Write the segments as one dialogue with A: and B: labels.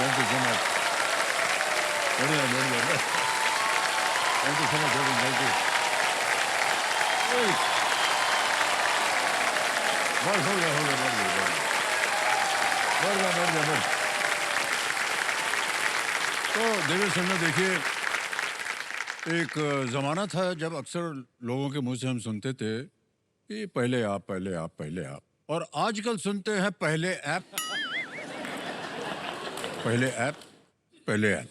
A: Thank you so much. बढ़िया बढ़िया, thank you so much, thank you. बस हो गया, बढ़ गया। तो देवेश सिंह, देखिए, एक ज़माना था जब अक्सर लोगों के मुंह से हम सुनते थे कि पहले आप, पहले आप, पहले आप, और आजकल सुनते हैं पहले ऐप, पहले ऐप, पहले ऐप।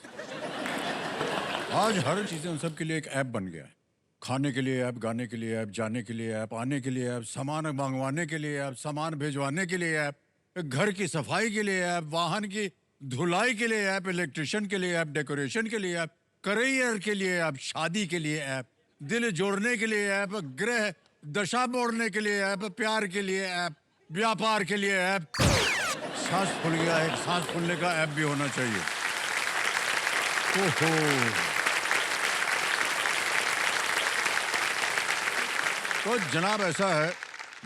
A: आज हर चीज़ें उन सब के लिए एक ऐप बन गया है। खाने के लिए ऐप, गाने के लिए ऐप, जाने के लिए ऐप, आने के लिए ऐप, सामान मंगवाने के लिए ऐप, सामान भिजवाने के लिए ऐप, घर की सफाई के लिए ऐप, वाहन की धुलाई के लिए ऐप, इलेक्ट्रिशियन के लिए ऐप, डेकोरेशन के लिए ऐप, करियर के लिए ऐप, शादी के लिए ऐप, दिल जोड़ने के लिए ऐप, ग्रह दशा मोड़ने के लिए ऐप, प्यार के लिए ऐप, व्यापार के लिए ऐप। सांस फूल गया है, सांस फूलने का ऐप भी होना चाहिए। ओहो, तो जनाब ऐसा है,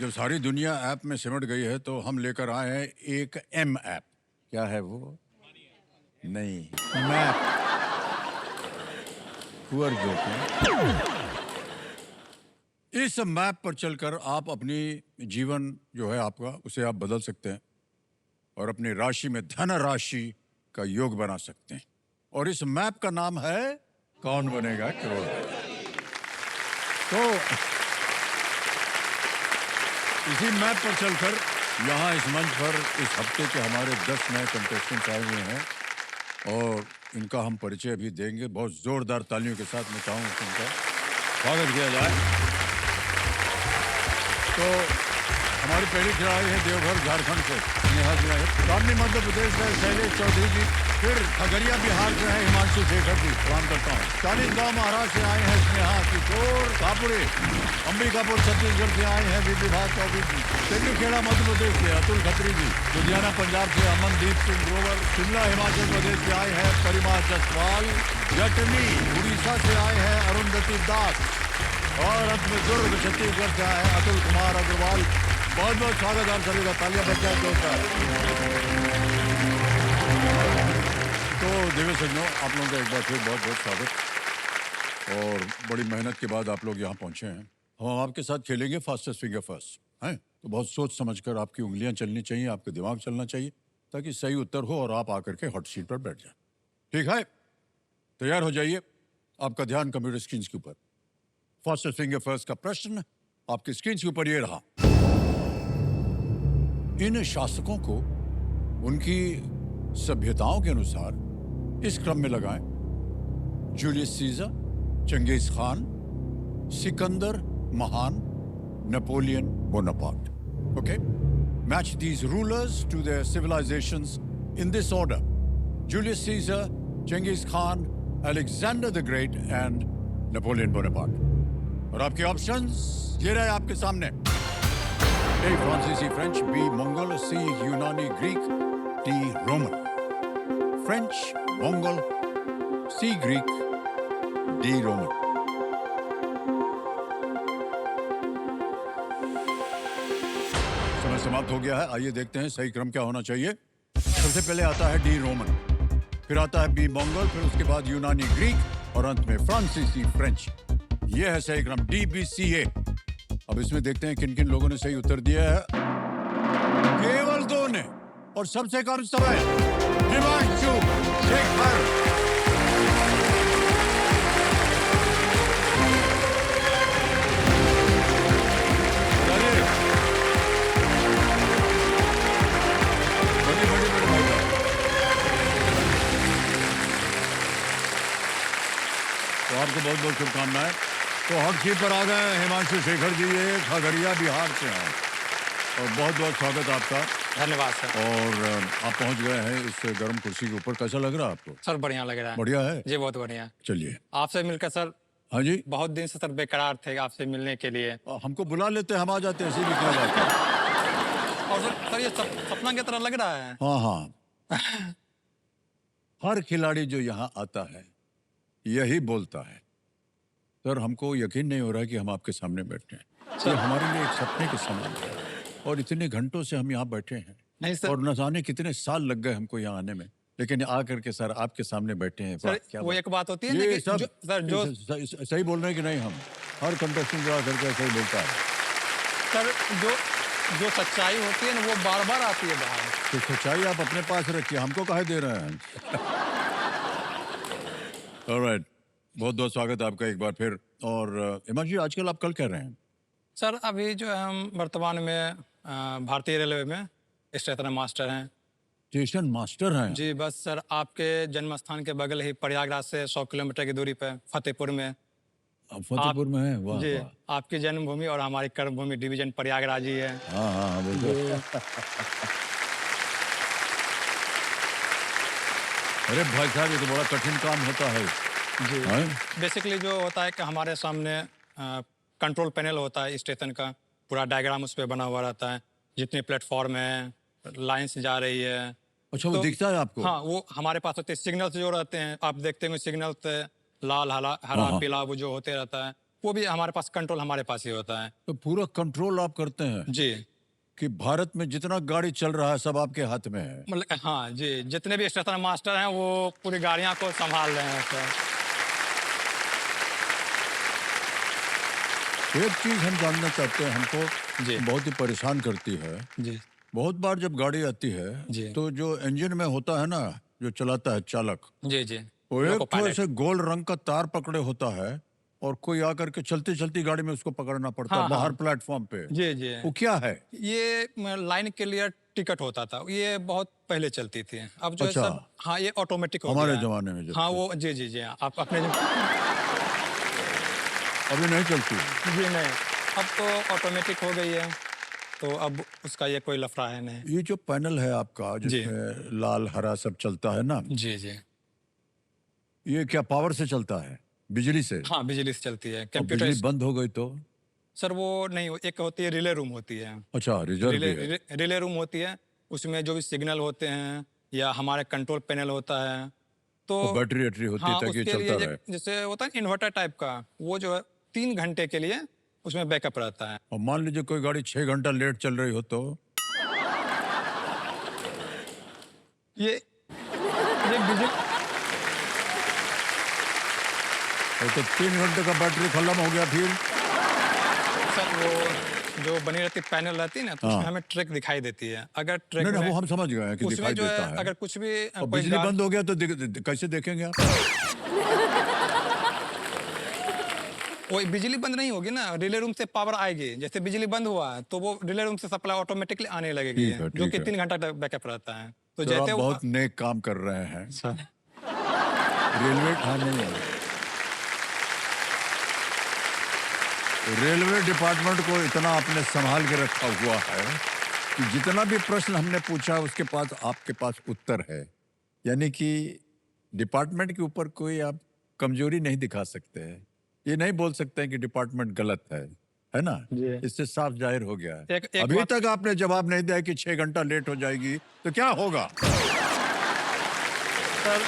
A: जब सारी दुनिया ऐप में सिमट गई है तो हम लेकर आए हैं एक एम ऐप। क्या है वो? नहीं, मैप। Poor joke. इस मैप पर चलकर आप अपनी जीवन जो है आपका, उसे आप बदल सकते हैं और अपनी राशि में धन राशि का योग बना सकते हैं। और इस मैप का नाम है कौन बनेगा करोड़पति। तो इसी मैप पर चलकर यहाँ इस मंच पर इस हफ्ते के हमारे 10 नए कंटेस्टेंट्स आए हुए हैं और इनका हम परिचय भी देंगे। बहुत जोरदार तालियों के साथ मैं चाहूँ कि इनका स्वागत किया जाए। तो हमारी पहली खिलाड़ी है देवघर झारखंड से नेहा जी, सामने मध्य प्रदेश से शैलेश चौधरी जी, फिर खगड़िया बिहार से है हिमांशु शेखर जी, प्रणाम करता हूँ। चालीसगांव महाराष्ट्र से आए हैं स्नेहा किशोर कापुरे, अंबिकापुर छत्तीसगढ़ से आए हैं विभाग चौधरी जी, तेंदुखेड़ा मध्य प्रदेश से अतुल खत्री जी, लुधियाना पंजाब से अमनदीप सिंह ग्रोवर, शिमला हिमाचल प्रदेश से आए हैं परिमा जसवाल, जटनी उड़ीसा से आए हैं अरुंधति दास, और अंत में दुर्ग छत्तीसगढ़ से आए हैं अतुल कुमार अग्रवाल। बहुत बहुत स्वागत आप सभी का, तालियां बजाएं जोरदार। तो देवेश सिंह, आप लोगों का एक बार फिर बहुत बहुत स्वागत। और बड़ी मेहनत के बाद आप लोग यहाँ पहुँचे हैं। हम आपके साथ खेलेंगे फास्टेस्ट फिंगर फर्स्ट, हैं? तो बहुत सोच समझकर आपकी उंगलियां चलनी चाहिए, आपका दिमाग चलना चाहिए, ताकि सही उत्तर हो और आप आकर के हॉट सीट पर बैठ जाए। ठीक है, तैयार हो जाइए। आपका ध्यान कंप्यूटर स्क्रीन के ऊपर। फास्टेस्ट फिंगर फर्स्ट का प्रश्न आपकी स्क्रीन के ऊपर ये रहा। इन शासकों को उनकी सभ्यताओं के अनुसार इस क्रम में लगाएं: जूलियस सीजर, चंगेज खान, सिकंदर महान, Napoleon Bonaparte. Okay, match these rulers to their civilisations in this order: Julius Caesar, Changez Khan, Alexander the Great and Napoleon Bonaparte. और आपके ऑप्शंस ये रहे आपके सामने: A. फ्रांसीसी फ्रेंच, B. Mongol, C. यूनानी Greek, D. Roman. French, Mongol, C. Greek, D. Roman. समय समाप्त हो गया है। आइए देखते हैं सही क्रम क्या होना चाहिए। सबसे पहले आता है D. रोमन, फिर आता है B. मंगोल, फिर उसके बाद यूनानी ग्रीक और अंत में फ्रांसीसी फ्रेंच। यह है सही क्रम DBCA। अब इसमें देखते हैं किन किन लोगों ने सही उत्तर दिया है। केवल 2 ने, और सबसे कम समय हिमांशु शेखर। बड़ी भाई साहब, तो आपको बहुत बहुत शुभकामनाएं। तो हॉट सीट पर आ गए हिमांशु शेखर जी, ये खगड़िया बिहार से हैं और बहुत बहुत स्वागत आपका।
B: धन्यवाद सर।
A: और आप पहुंच गए हैं इस गर्म कुर्सी के ऊपर। कैसा लग रहा है आपको?
B: सर बढ़िया लग रहा है।
A: बढ़िया है
B: जी, बहुत बढ़िया।
A: चलिए,
B: आपसे मिलकर सर,
A: हाँ जी,
B: बहुत दिन से सर बेकरार थे आपसे मिलने के लिए।
A: हमको बुला लेते, हम आ जाते, ऐसे भी क्या बात है।
B: और सर ये सपना की तरह लग रहा है।
A: हाँ हाँ, हर खिलाड़ी जो यहाँ आता है यही बोलता है, सर हमको यकीन नहीं हो रहा है कि हम आपके सामने बैठे हैं। ये हमारे लिए एक सपने के समान है और इतने घंटों से हम यहाँ बैठे हैं।
B: नहीं सर।
A: और न जाने कितने साल लग गए हमको यहाँ आने में। लेकिन आकर के सर आपके सामने बैठे हैं,
B: सर
A: वाह, क्या
B: वो
A: बात।
B: एक बात होती है ना
A: ये
B: कि
A: सब
B: सर जो
A: सही बोल रहे हैं कि नहीं? हम हर कंटेस्टेंट जो आकर के सही बोलता है।
B: सर जो जो सच्चाई होती है ना वो बार बार आती है बाहर।
A: तो सच्चाई आप अपने पास रखिए, हमको काहे दे रहे हैं? ऑलराइट, बहुत बहुत स्वागत है आपका एक बार फिर। और हिमांशु जी, आजकल आप कल कह रहे हैं?
B: सर अभी जो है हम वर्तमान में भारतीय रेलवे में स्टेशन मास्टर हैं।
A: स्टेशन मास्टर हैं?
B: जी बस सर आपके जन्म स्थान के बगल ही प्रयागराज से 100 किलोमीटर की दूरी पे फतेहपुर में।
A: आप फतेहपुर में हैं? वाह
B: जी
A: वाह।
B: आपकी जन्मभूमि और हमारी कर्मभूमि डिवीजन प्रयागराज ही है।
A: हाँ हाँ हाँ, बिल्कुल। अरे भाई साहब, ये तो बड़ा कठिन काम होता है।
B: जी
A: हाँ?
B: बेसिकली जो होता है कि हमारे सामने कंट्रोल पैनल होता है स्टेशन का, पूरा डायग्राम उस पर बना हुआ रहता है, जितने प्लेटफॉर्म है, लाइन्स जा रही है।
A: अच्छा, वो दिखता है आपको?
B: हाँ वो हमारे पास होते हैं सिग्नल्स जो रहते हैं, आप देखते होंगे सिग्नल्स लाल हरा हरा
A: हाँ।
B: पीला वो जो होते रहता है, वो भी हमारे पास कंट्रोल हमारे पास ही होता है।
A: तो पूरा कंट्रोल आप करते हैं
B: जी
A: कि भारत में जितना गाड़ी चल रहा है सब आपके हाथ में है?
B: मतलब हाँ जी, जितने भी स्टेशन मास्टर हैं वो पूरी गाड़ियाँ को संभाल रहे हैं सर।
A: एक चीज हम जानना चाहते हैं, हमको
B: जी
A: बहुत ही परेशान करती है।
B: जी
A: बहुत बार जब गाड़ी आती है
B: जी
A: तो जो इंजन में होता है ना, जो चलाता है चालक,
B: जी जी
A: वो
B: लोको
A: एक तो
B: पायलट।
A: ऐसे गोल रंग का तार पकड़े होता है और कोई आकर के चलती चलती गाड़ी में उसको पकड़ना पड़ता है
B: हाँ
A: बाहर
B: हाँ
A: प्लेटफॉर्म पे।
B: जी जी
A: वो क्या है?
B: ये लाइन क्लियर टिकट होता था, ये बहुत पहले चलती थी। अब जो है
A: अच्छा,
B: सब हाँ ये ऑटोमेटिक हो
A: हमारे
B: गया है।
A: जमाने में जब
B: हाँ
A: से।
B: वो जी जी जी आप अपने
A: अभी नहीं चलती?
B: जी नहीं, अब तो ऑटोमेटिक हो गई है, तो अब उसका ये कोई लफड़ा है नहीं।
A: ये जो पैनल है आपका
B: जी
A: जिसमें लाल हरा सब चलता है ना,
B: जी जी
A: ये क्या पावर से चलता है, बिजली से?
B: हाँ बिजली से चलती है,
A: और
B: कंप्यूटर।
A: बिजली बंद हो गई तो?
B: सर वो नहीं, एक होती है रिले रूम होती है।
A: अच्छा, रिजर्व भी है?
B: रिले रूम होती है, उसमें जो भी सिग्नल होते हैं या हमारे कंट्रोल पैनल होता है तो
A: और बैटरी वैटरी होती है
B: हाँ
A: ताकि ये
B: उसके
A: चलता
B: लिए
A: रहे।
B: जैसे होता है इन्वर्टर टाइप का, वो जो है 3 घंटे के लिए उसमें बैकअप रहता है।
A: और मान लीजिए कोई गाड़ी 6 घंटा लेट चल रही हो तो?
B: ये बिजली
A: तो 3 घंटे का बैटरी खत्म हो गया फिर?
B: सर वो जो बनी रहती पैनल रहती है ना, तो उसमें
A: हाँ।
B: हमें ट्रैक दिखाई देती है। अगर ट्रैक
A: नहीं
B: में
A: नहीं, वो हम समझ गए हैं कि
B: उसमें
A: दिखाई
B: जो
A: देता
B: है
A: है।
B: अगर कुछ भी
A: और
B: कोई
A: बिजली बंद हो गया तो कैसे देखेंगे आप?
B: वो बिजली बंद नहीं होगी ना, रिले रूम से पावर आएगी। जैसे बिजली बंद हुआ तो वो रिले रूम से सप्लाई ऑटोमेटिकली आने लगेगी,
A: ठीक है,
B: जो
A: ठीक
B: कि
A: है।
B: 3 घंटा तक बैकअप रहता है। तो
A: तो आप
B: जैसे वो
A: बहुत नेक काम कर रहे हैं।
B: सर
A: रेलवे हाँ नहीं, रेलवे डिपार्टमेंट को इतना आपने संभाल के रखा हुआ है कि जितना भी प्रश्न हमने पूछा उसके पास आपके पास उत्तर है। यानी कि डिपार्टमेंट के ऊपर कोई आप कमजोरी नहीं दिखा सकते हैं। ये नहीं बोल सकते हैं कि डिपार्टमेंट गलत है ना?
B: जी।
A: इससे साफ जाहिर हो गया है।
B: एक
A: अभी
B: बात
A: तक आपने जवाब नहीं दिया कि 6 घंटा लेट हो जाएगी तो क्या होगा?
B: सर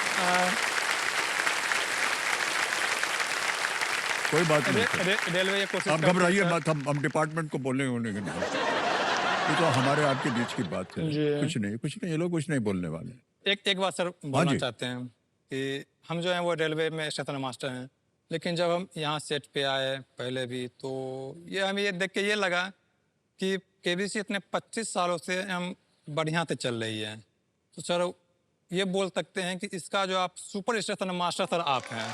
A: कोई बात नहीं,
B: रेलवे ये कोशिश
A: आप
B: करती है
A: घबराइए
B: सर।
A: मत, हम डिपार्टमेंट को बोलेंगे उन्हें कि नहीं। ये तो हमारे आपके बीच की बात है।
B: जी।
A: कुछ नहीं, ये लोग कुछ नहीं बोलने वाले।
B: एक बात सर बोलना
A: जी।
B: चाहते हैं कि हम जो है वो रेलवे में स्टेशन मास्टर हैं, लेकिन जब हम यहाँ सेट पे आए पहले भी, तो ये हमें ये देख के ये लगा कि केबीसी इतने 25 सालों से हम बढ़िया से चल रही है। तो सर ये बोल सकते हैं कि इसका जो आप सुपर स्टेशन मास्टर सर आप हैं।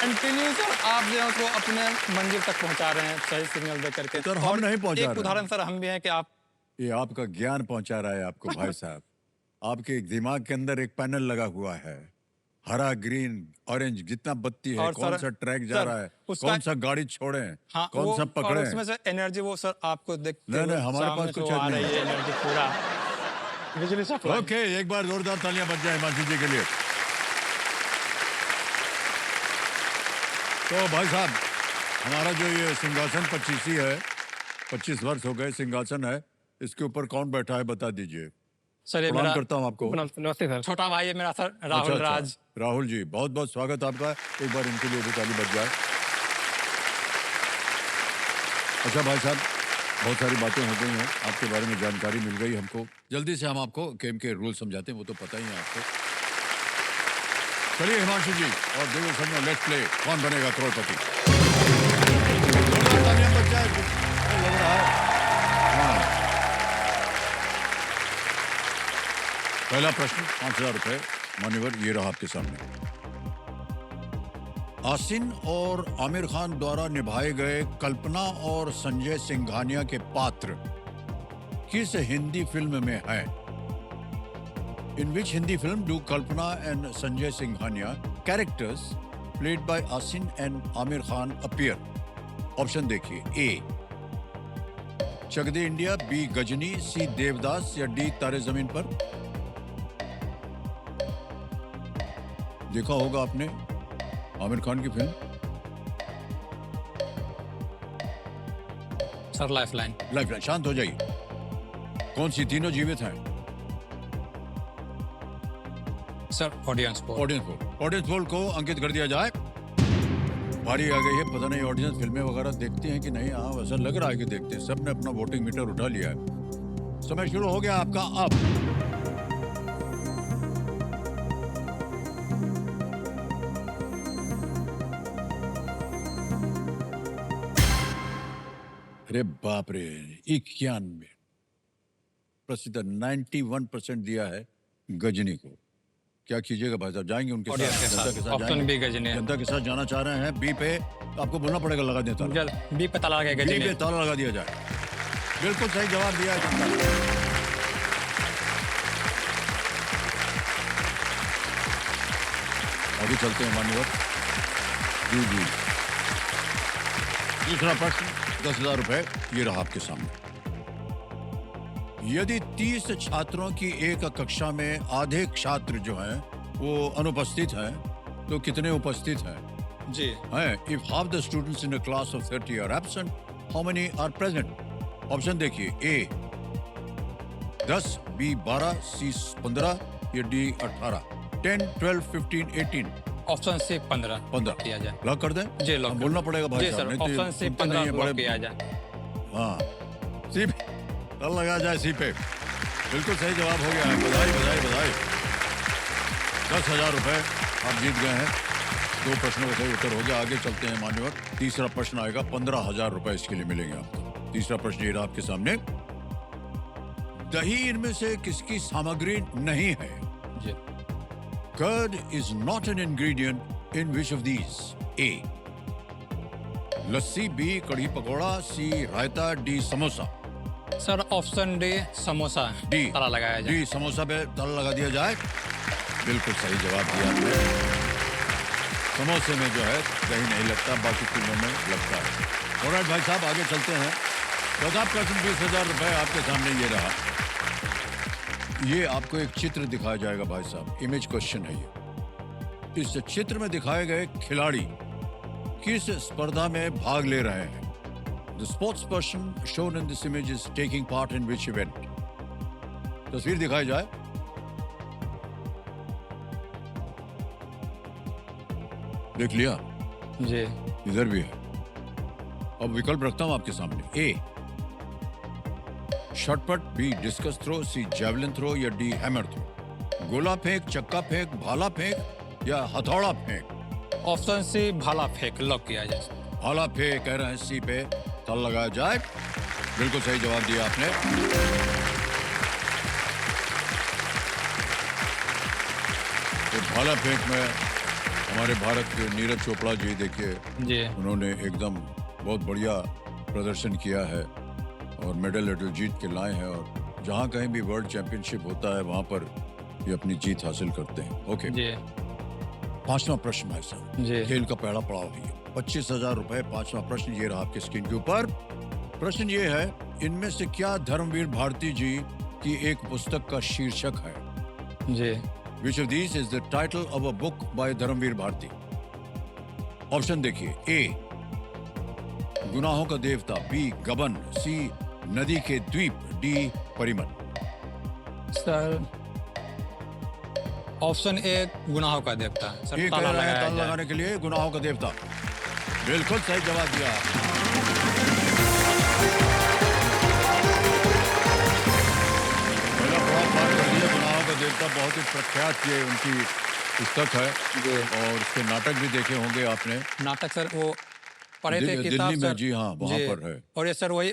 B: कंटिन्यू सर आप जो है उसको अपने मंजिल तक पहुंचा रहे हैं सही सिग्नल दे करके।
A: सर, हम
B: और
A: नहीं पहुंचा
B: एक
A: रहे हैं।
B: उदाहरण सर हम भी हैं कि आप
A: ये आपका ज्ञान पहुंचा रहा है आपको भाई साहब। आपके दिमाग के अंदर एक पैनल लगा हुआ है, हरा ग्रीन ऑरेंज जितना बत्ती है,
B: और
A: कौन
B: सर
A: सा ट्रैक जा
B: सर
A: रहा है,
B: उसका
A: कौन सा गाड़ी छोड़े,
B: हाँ
A: कौन
B: वो
A: सा
B: और
A: पकड़े।
B: उसमें से एनर्जी वो सर आपको देखते
A: नहीं,
B: हुए
A: नहीं, हमारे
B: सामने
A: पास
B: से
A: कुछ
B: वो आ
A: नहीं
B: रही है एनर्जी पूरा बिजली सप्लाई।
A: ओके, एक बार जोरदार तालियां बज जाए हिमांशु जी के लिए। तो भाई साहब, हमारा जो ये सिंहासन 25 है, 25 वर्ष हो गए सिंहासन है, इसके ऊपर कौन बैठा है बता दीजिए।
B: सर ये
A: प्रणाम
B: मेरा
A: करता हूं आपको।
B: नमस्ते सर। छोटा भाई है मेरा सर, राहुल
A: अच्छा,
B: राज।
A: राहुल जी, बहुत बहुत स्वागत आपका। एक बार इनके लिए भी ताली बज जाए। अच्छा भाई साहब, बहुत सारी बातें हो गई हैं, आपके बारे में जानकारी मिल गई हमको। जल्दी से हम आपको गेम के रूल समझाते हैं, वो तो पता ही है आपको। चलिए हिमांशु जी और देवी शर्मा, लेट्स प्ले कौन बनेगा करोड़पति। जोरदार तालियां बज जाए, लग रहा है। हाँ, पहला प्रश्न 5,000 रुपए मान्यवर, ये रहा आपके सामने। आसिन और आमिर खान द्वारा निभाए गए कल्पना और संजय सिंघानिया के पात्र किस हिंदी फिल्म में हैं? In which Hindi film do Kalpana and Sanjay Singhania characters played by Asin and Amir Khan appear? Option देखिए, ए चक दे इंडिया, बी गजनी, सी देवदास या डी तारे जमीन पर। देखा होगा आपने आमिर खान की फिल्म।
B: Sir lifeline.
A: लाइफलाइन। शांत हो जाइए। कौन सी तीनों जीवित हैं?
B: Sir audience poll.
A: Audience poll को अंकित कर दिया जाए। बारी आ गई है, पता नहीं ऑडियंस फिल्में वगैरह देखते हैं कि नहीं। हाँ, वैसा लग रहा है कि देखते हैं। सबने अपना वोटिंग मीटर उठा लिया है। समय शुरू हो गया आपका अब। अरे बाप रे, 91 प्रसिद्ध 91% दिया है गजनी को। क्या कीजिएगा भाई साहब, जाएंगे उनके साथ?
B: Option B Ghazni.
A: जनता के साथ जाना चाह रहे हैं बी पे, आपको बोलना पड़ेगा, लगा देता
B: है। बी पे ताला लगा, गजनी
A: पे ताला लगा दिया जाए। बिल्कुल सही जवाब दिया है जनता ने। अभी चलते हैं मान्यवर जी। दूसरा प्रश्न 10,000 रुपए, ये रहा आपके सामने। यदि 30 छात्रों की एक कक्षा में आधे छात्र जो हैं वो अनुपस्थित हैं, तो कितने उपस्थित हैं?
B: जी
A: हैं। If half the students in a class of 30 are absent, how many are present? Option देखिए, ए 10, बी 12, सी 15 या डी 18। 10, 12, 15, 18।
B: ऑप्शन सी 15 किया जाए।
A: लॉक कर दें?
B: जी लॉक।
A: बोलना पड़ेगा भाई साहब, नहीं तो
B: ऑप्शन सी 15 लॉक किया जाए।
A: हाँ, सी तल लगा जाए सी पे। बिल्कुल सही जवाब हो गया है। बधाई बधाई बधाई। 10,000 रुपए आप जीत गए हैं। 2 प्रश्नों का सही उत्तर हो गया। आगे चलते हैं मान्यवर। तीसरा प्रश्न आएगा, 15,000 रुपए इसके लिए मिलेंगे आपको। तीसरा प्रश्न ये रहा आपके सामने। दही इनमें से किसकी सामग्री नहीं है?
B: जी।
A: Curd is not an ingredient in which of these? A lassi, B kadhi pakora, C raita, D samosa.
B: Sir option D samosa.
A: D
B: ताला लगाया जाए।
A: डी समोसा पे ताला लगा दिया जाए। बिल्कुल सही जवाब दिया आपने। समोसे में जो है दही नहीं लगता, बाकी तीनों में लगता है। ऑलराइट भाई साहब, आगे चलते हैं। चौथा प्रश्न 20,000 रुपए आपके सामने ये रहा। ये आपको एक चित्र दिखाया जाएगा भाई साहब, इमेज क्वेश्चन है ये। इस चित्र में दिखाए गए खिलाड़ी किस स्पर्धा में भाग ले रहे हैं? The sports person shown in this image is taking part in which event? तस्वीर दिखाई जाए। देख लिया?
B: जी
A: इधर भी है। अब विकल्प रखता हूं आपके सामने। A shot put, B discus throw, C javelin throw या डी हैमर थ्रो। गोला फेंक, चक्का फेंक, भाला फेंक या हथौड़ा फेंक।
B: ऑप्शन सी भाला फेंक लॉक किया जाए।
A: भाला फेंक कह रहे हैं, सी पे ताला लगाया जाए। बिल्कुल सही जवाब दिया आपने। तो भाला फेंक में हमारे भारत के नीरज चोपड़ा जी, देखिए
B: जी
A: उन्होंने एकदम बहुत बढ़िया प्रदर्शन किया है और मेडल जीत के लाए हैं। और जहाँ कहीं भी वर्ल्ड चैंपियनशिप होता है वहाँ पर ये अपनी जीत हासिल करते हैं। ओके
B: जी।
A: 5वां प्रश्न भाई साहब,
B: जी।
A: खेल का पहला पड़ाव है। 25,000 रुपए। 5वां प्रश्न ये रहा आपके स्क्रीन के ऊपर। प्रश्न ये है, इनमें से क्या धर्मवीर भारती जी की एक पुस्तक का शीर्षक है?
B: जी।
A: Which of these is the title of a book by Dharamvir Bharati? Option देखिए, ए गुनाहों का देवता, बी गबन, सी नदी के द्वीप, डी परिमल।
B: सर ऑप्शन ए गुनाहों का देवता। सर
A: ये
B: ताला
A: कह रहे हैं
B: लगाया
A: ताला
B: जाए।
A: लगाने के लिए गुनाहों का देवता। बिल्कुल सही जवाब दिया। साहब बहुत ही प्रख्यात ये उनकी पुस्तक है
B: जी।
A: और उसके नाटक भी देखे होंगे आपने।
B: नाटक सर वो पढ़े थे किताब
A: दिल्ली में,
B: सर।
A: जी हाँ, वहाँ
B: जी।
A: पर है।
B: और ये सर वही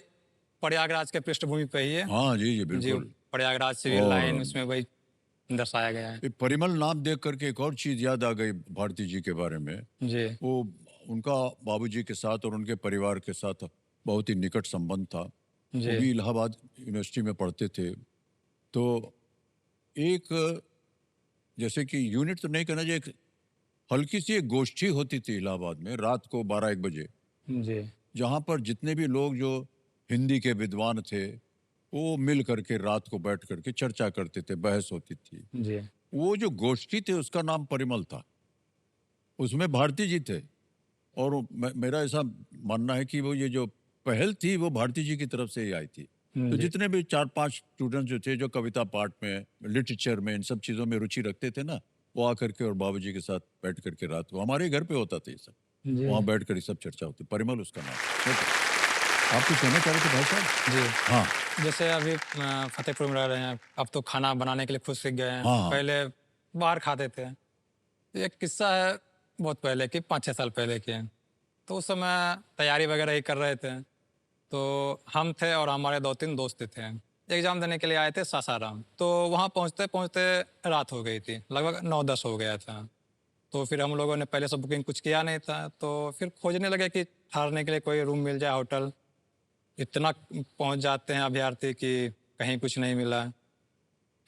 B: प्रयागराज के पृष्ठभूमि पे ही है।
A: हाँ जी जी
B: जी,
A: बिल्कुल।
B: प्रयागराज सिविल लाइन
A: और
B: उसमें वही दर्शाया गया है।
A: ये परिमल नाम देख करके एक और चीज याद आ गई भारती जी के बारे में।
B: जी।
A: वो उनका बाबूजी के साथ और उनके परिवार के साथ बहुत ही निकट संबंध था। वो
B: जी।
A: भी इलाहाबाद यूनिवर्सिटी में पढ़ते थे। तो एक, जैसे कि यूनिट तो नहीं कहना चाहिए, एक हल्की सी एक गोष्ठी होती थी इलाहाबाद में रात को 12-1 बजे,
B: जी।
A: जहाँ पर जितने भी लोग जो हिंदी के विद्वान थे वो मिल करके रात को बैठ करके चर्चा करते थे, बहस होती थी।
B: जी।
A: वो जो गोष्ठी थी उसका नाम परिमल था। उसमें भारती जी थे और मेरा ऐसा मानना है कि वो ये जो पहल थी वो भारती जी की तरफ से ही आई थी। तो
B: जी।
A: जितने भी 4-5 स्टूडेंट्स जो थे जो कविता पाठ में, लिटरेचर में, इन सब चीज़ों में रुचि रखते थे ना, वो आकर के और बाबूजी के साथ बैठ करके रात को हमारे घर पे होता था ये सब।
B: जी।
A: वहाँ बैठ कर ये सब चर्चा होती। परिमल उसका नाम है। आप कुछ कहना चाह रहे थे भाई साहब?
B: जी।
A: हाँ
B: जैसे अभी फतेहपुर में रह रहे हैं, अब तो खाना बनाने के लिए खुद सीख गए हैं।
A: हाँ हाँ।
B: पहले बाहर खाते थे। एक किस्सा है बहुत पहले की, 5-6 साल पहले की है। तो उस समय तैयारी वगैरह ही कर रहे थे। तो हम थे और हमारे 2-3 दोस्त थे। एग्ज़ाम देने के लिए आए थे सासाराम। तो वहाँ पहुँचते-पहुँचते रात हो गई थी, लगभग 9-10 हो गया था। तो फिर हम लोगों ने पहले से बुकिंग कुछ किया नहीं था, तो फिर खोजने लगे कि ठहरने के लिए कोई रूम मिल जाए, होटल। इतना पहुँच जाते हैं अभ्यर्थी कि कहीं कुछ नहीं मिला।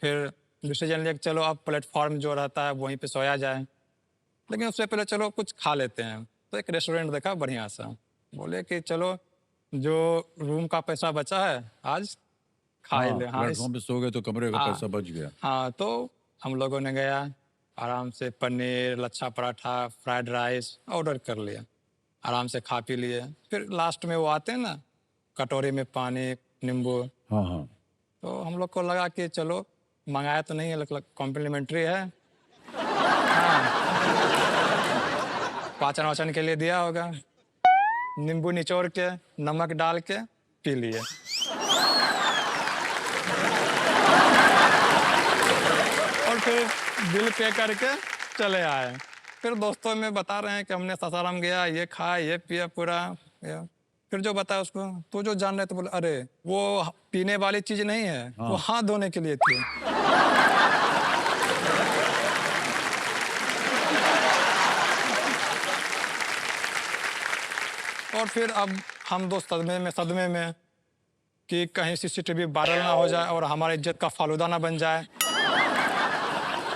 B: फिर डिसीजन लिया कि चलो अब प्लेटफ़ॉर्म जो रहता है वहीं पे सोया जाए। लेकिन उससे पहले चलो कुछ खा लेते हैं। तो एक रेस्टोरेंट देखा बढ़िया सा। बोले कि चलो जो रूम का पैसा बचा है आज खा ही
A: हाँ,
B: ले। हाँ, इस
A: प्लेटफॉर्म पे सो गए तो कमरे का
B: हाँ,
A: पैसा बच गया।
B: हाँ, तो हम लोगों ने गया, आराम से paneer, lachha paratha, fried rice order कर लिया। आराम से खा पी लिए। फिर लास्ट में वो आते हैं ना, कटोरी में पानी, नींबू।
A: हाँ हाँ।
B: तो हम लोग को लगा कि चलो मंगाया तो नहीं है, मतलब कॉम्प्लीमेंट्री है। हाँ, पाचन-वाचन के लिए दिया होगा। नींबू निचोड़ के, नमक डाल के पी लिए। और फिर बिल पे करके चले आए। फिर दोस्तों में बता रहे हैं कि हमने सासाराम गया, ये खाया, ये पिया पूरा। फिर जो बताया उसको, तो जो जान रहे थे बोले, अरे वो पीने वाली चीज नहीं है, वो हाथ धोने के लिए थी। और फिर अब हम दोस्त सदमे में कि कहीं सीसीटीवी वायरल ना हो जाए और हमारी इज्जत का फालूदा ना बन जाए।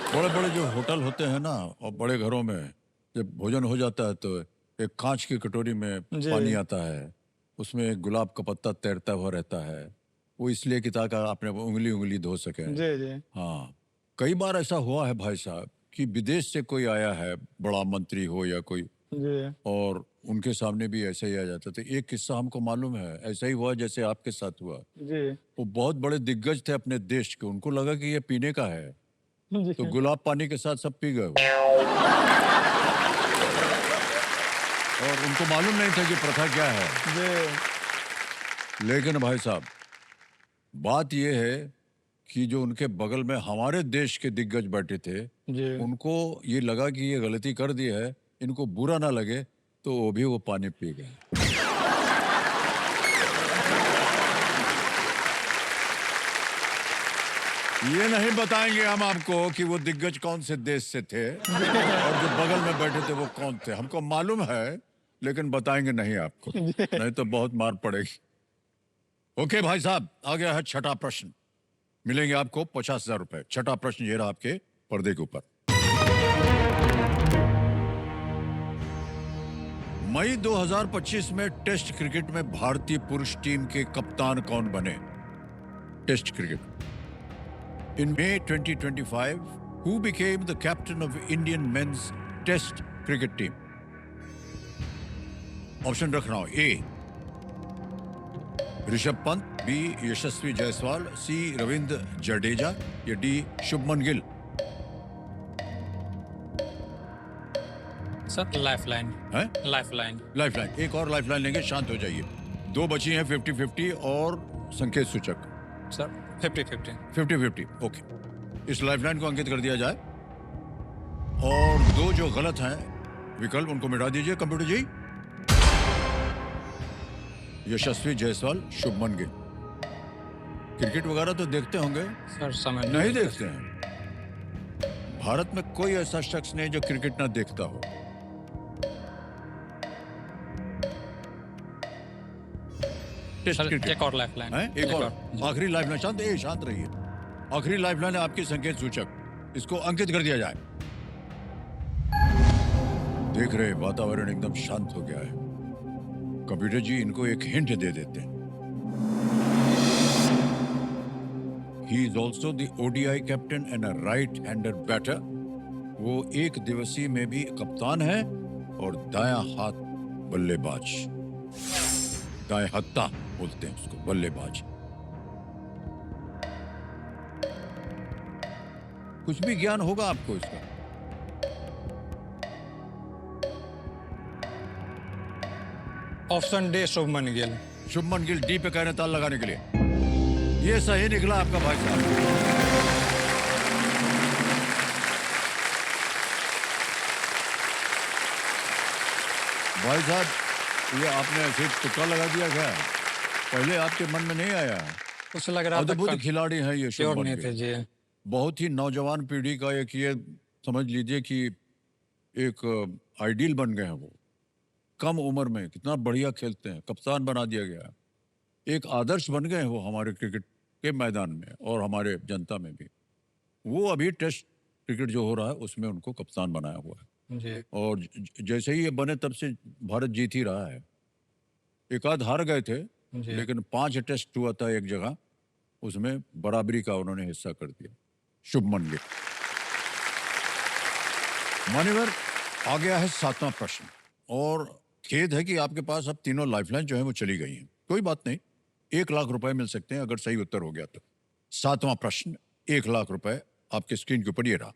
A: बड़े बड़े जो होटल होते हैं ना और बड़े घरों में जब भोजन हो जाता है तो एक कांच की कटोरी में
B: जी।
A: पानी आता है, उसमें एक गुलाब का पत्ता तैरता हुआ रहता है। वो इसलिए कि ताकि आपने उंगली उंगली धो सके।
B: जी। जी।
A: हाँ, कई बार ऐसा हुआ है भाई साहब कि विदेश से कोई आया है, बड़ा मंत्री हो या कोई,
B: जी।
A: और उनके सामने भी ऐसा ही आ जाता। तो एक किस्सा हमको मालूम है, ऐसा ही हुआ जैसे आपके साथ हुआ।
B: जी।
A: वो बहुत बड़े दिग्गज थे अपने देश के, उनको लगा कि ये पीने का है
B: जी।
A: तो गुलाब पानी के साथ सब पी गए और उनको मालूम नहीं था कि प्रथा क्या है।
B: जी।
A: लेकिन भाई साहब बात यह है कि जो उनके बगल में हमारे देश के दिग्गज बैठे थे,
B: जी।
A: उनको ये लगा कि ये गलती कर दी है, इनको बुरा ना लगे, तो वो भी वो पानी पी गए। ये नहीं बताएंगे हम आपको कि वो दिग्गज कौन से देश से थे और जो बगल में बैठे थे वो कौन थे। हमको मालूम है लेकिन बताएंगे नहीं आपको, नहीं तो बहुत मार पड़ेगी। ओके भाई साहब, आ गया है छठा प्रश्न। मिलेंगे आपको 50,000 रुपए। छठा प्रश्न ये रहा आपके पर्दे के ऊपर। मई 2025 में टेस्ट क्रिकेट में भारतीय पुरुष टीम के कप्तान कौन बने? Test cricket In May 2025, who became the captain of Indian men's Test cricket team? Option रख रहा हूं। ए ऋषभ पंत, बी यशस्वी जायसवाल, सी रविंद्र जडेजा या D Shubman Gill.
B: Sir lifeline
A: है
B: लाइफलाइन।
A: लाइफलाइन, एक और लाइफलाइन लेंगे, शांत हो जाइए। दो बची हैं 50-50 और संकेत सूचक
B: सर 50-50।
A: 50-50। ओके, इस लाइफलाइन को अंकित कर दिया जाए और दो जो गलत हैं विकल्प उनको मिटा दीजिए कंप्यूटर जी। यशस्वी जायसवाल, शुभमन गिल। क्रिकेट वगैरह तो देखते होंगे?
B: सर समय
A: नहीं देखते हैं। भारत में कोई ऐसा शख्स नहीं जो क्रिकेट ना देखता हो। टेस्ट
B: सर
A: क्रिकेट
B: एक और लाइफलाइन
A: है, एक और आखिरी लाइफलाइन। शांत रहिए। आखिरी लाइफलाइन है आपकी संकेत सूचक, इसको अंकित कर दिया जाए। देख रहे वातावरण एकदम शांत हो गया है। कंप्यूटर जी इनको एक हिंट दे देते हैं। He is also the ODI captain and a right hander batter. वो एक दिवसीय में भी कप्तान है और दायां हाथ बल्लेबाज, दाएं हत्ता बोलते हैं उसको, बल्लेबाज। कुछ भी ज्ञान होगा आपको इसका?
B: Option D Shubman Gill.
A: Shubman Gill D पे कह रहे हैं ताल लगाने के लिए। ये सही निकला आपका भाई साहब। भाई साहब ये आपने ऐसे तुक्का लगा दिया क्या? पहले आपके मन में नहीं आया?
B: कुछ लग रहा
A: अद्भुत खिलाड़ी हैं ये
B: श्योर
A: शुभमन
B: नहीं
A: गिल।
B: थे जी।
A: बहुत ही नौजवान पीढ़ी का एक ये समझ लीजिए कि एक आइडियल बन गए हैं वो। कम उम्र में कितना बढ़िया खेलते हैं, कप्तान बना दिया गया। एक आदर्श बन गए हैं वो हमारे क्रिकेट के मैदान में और हमारे जनता में भी। वो अभी टेस्ट क्रिकेट जो हो रहा है उसमें उनको कप्तान बनाया हुआ है
B: जी।
A: और जैसे ही ये बने तब से भारत जीत ही रहा है। एक आध हार गए थे
B: जी।
A: लेकिन 5 टेस्ट हुआ था एक जगह, उसमें बराबरी का उन्होंने हिस्सा कर दिया। शुभमन गिल। मान्यवर आ गया है 7वां प्रश्न और खेद है कि आपके पास अब तीनों लाइफलाइन जो है वो चली गई हैं। कोई बात नहीं, 1 लाख रुपए मिल सकते हैं अगर सही उत्तर हो गया तो। 7वां प्रश्न, 1 लाख रुपए आपके स्क्रीन के ऊपर ये रहा।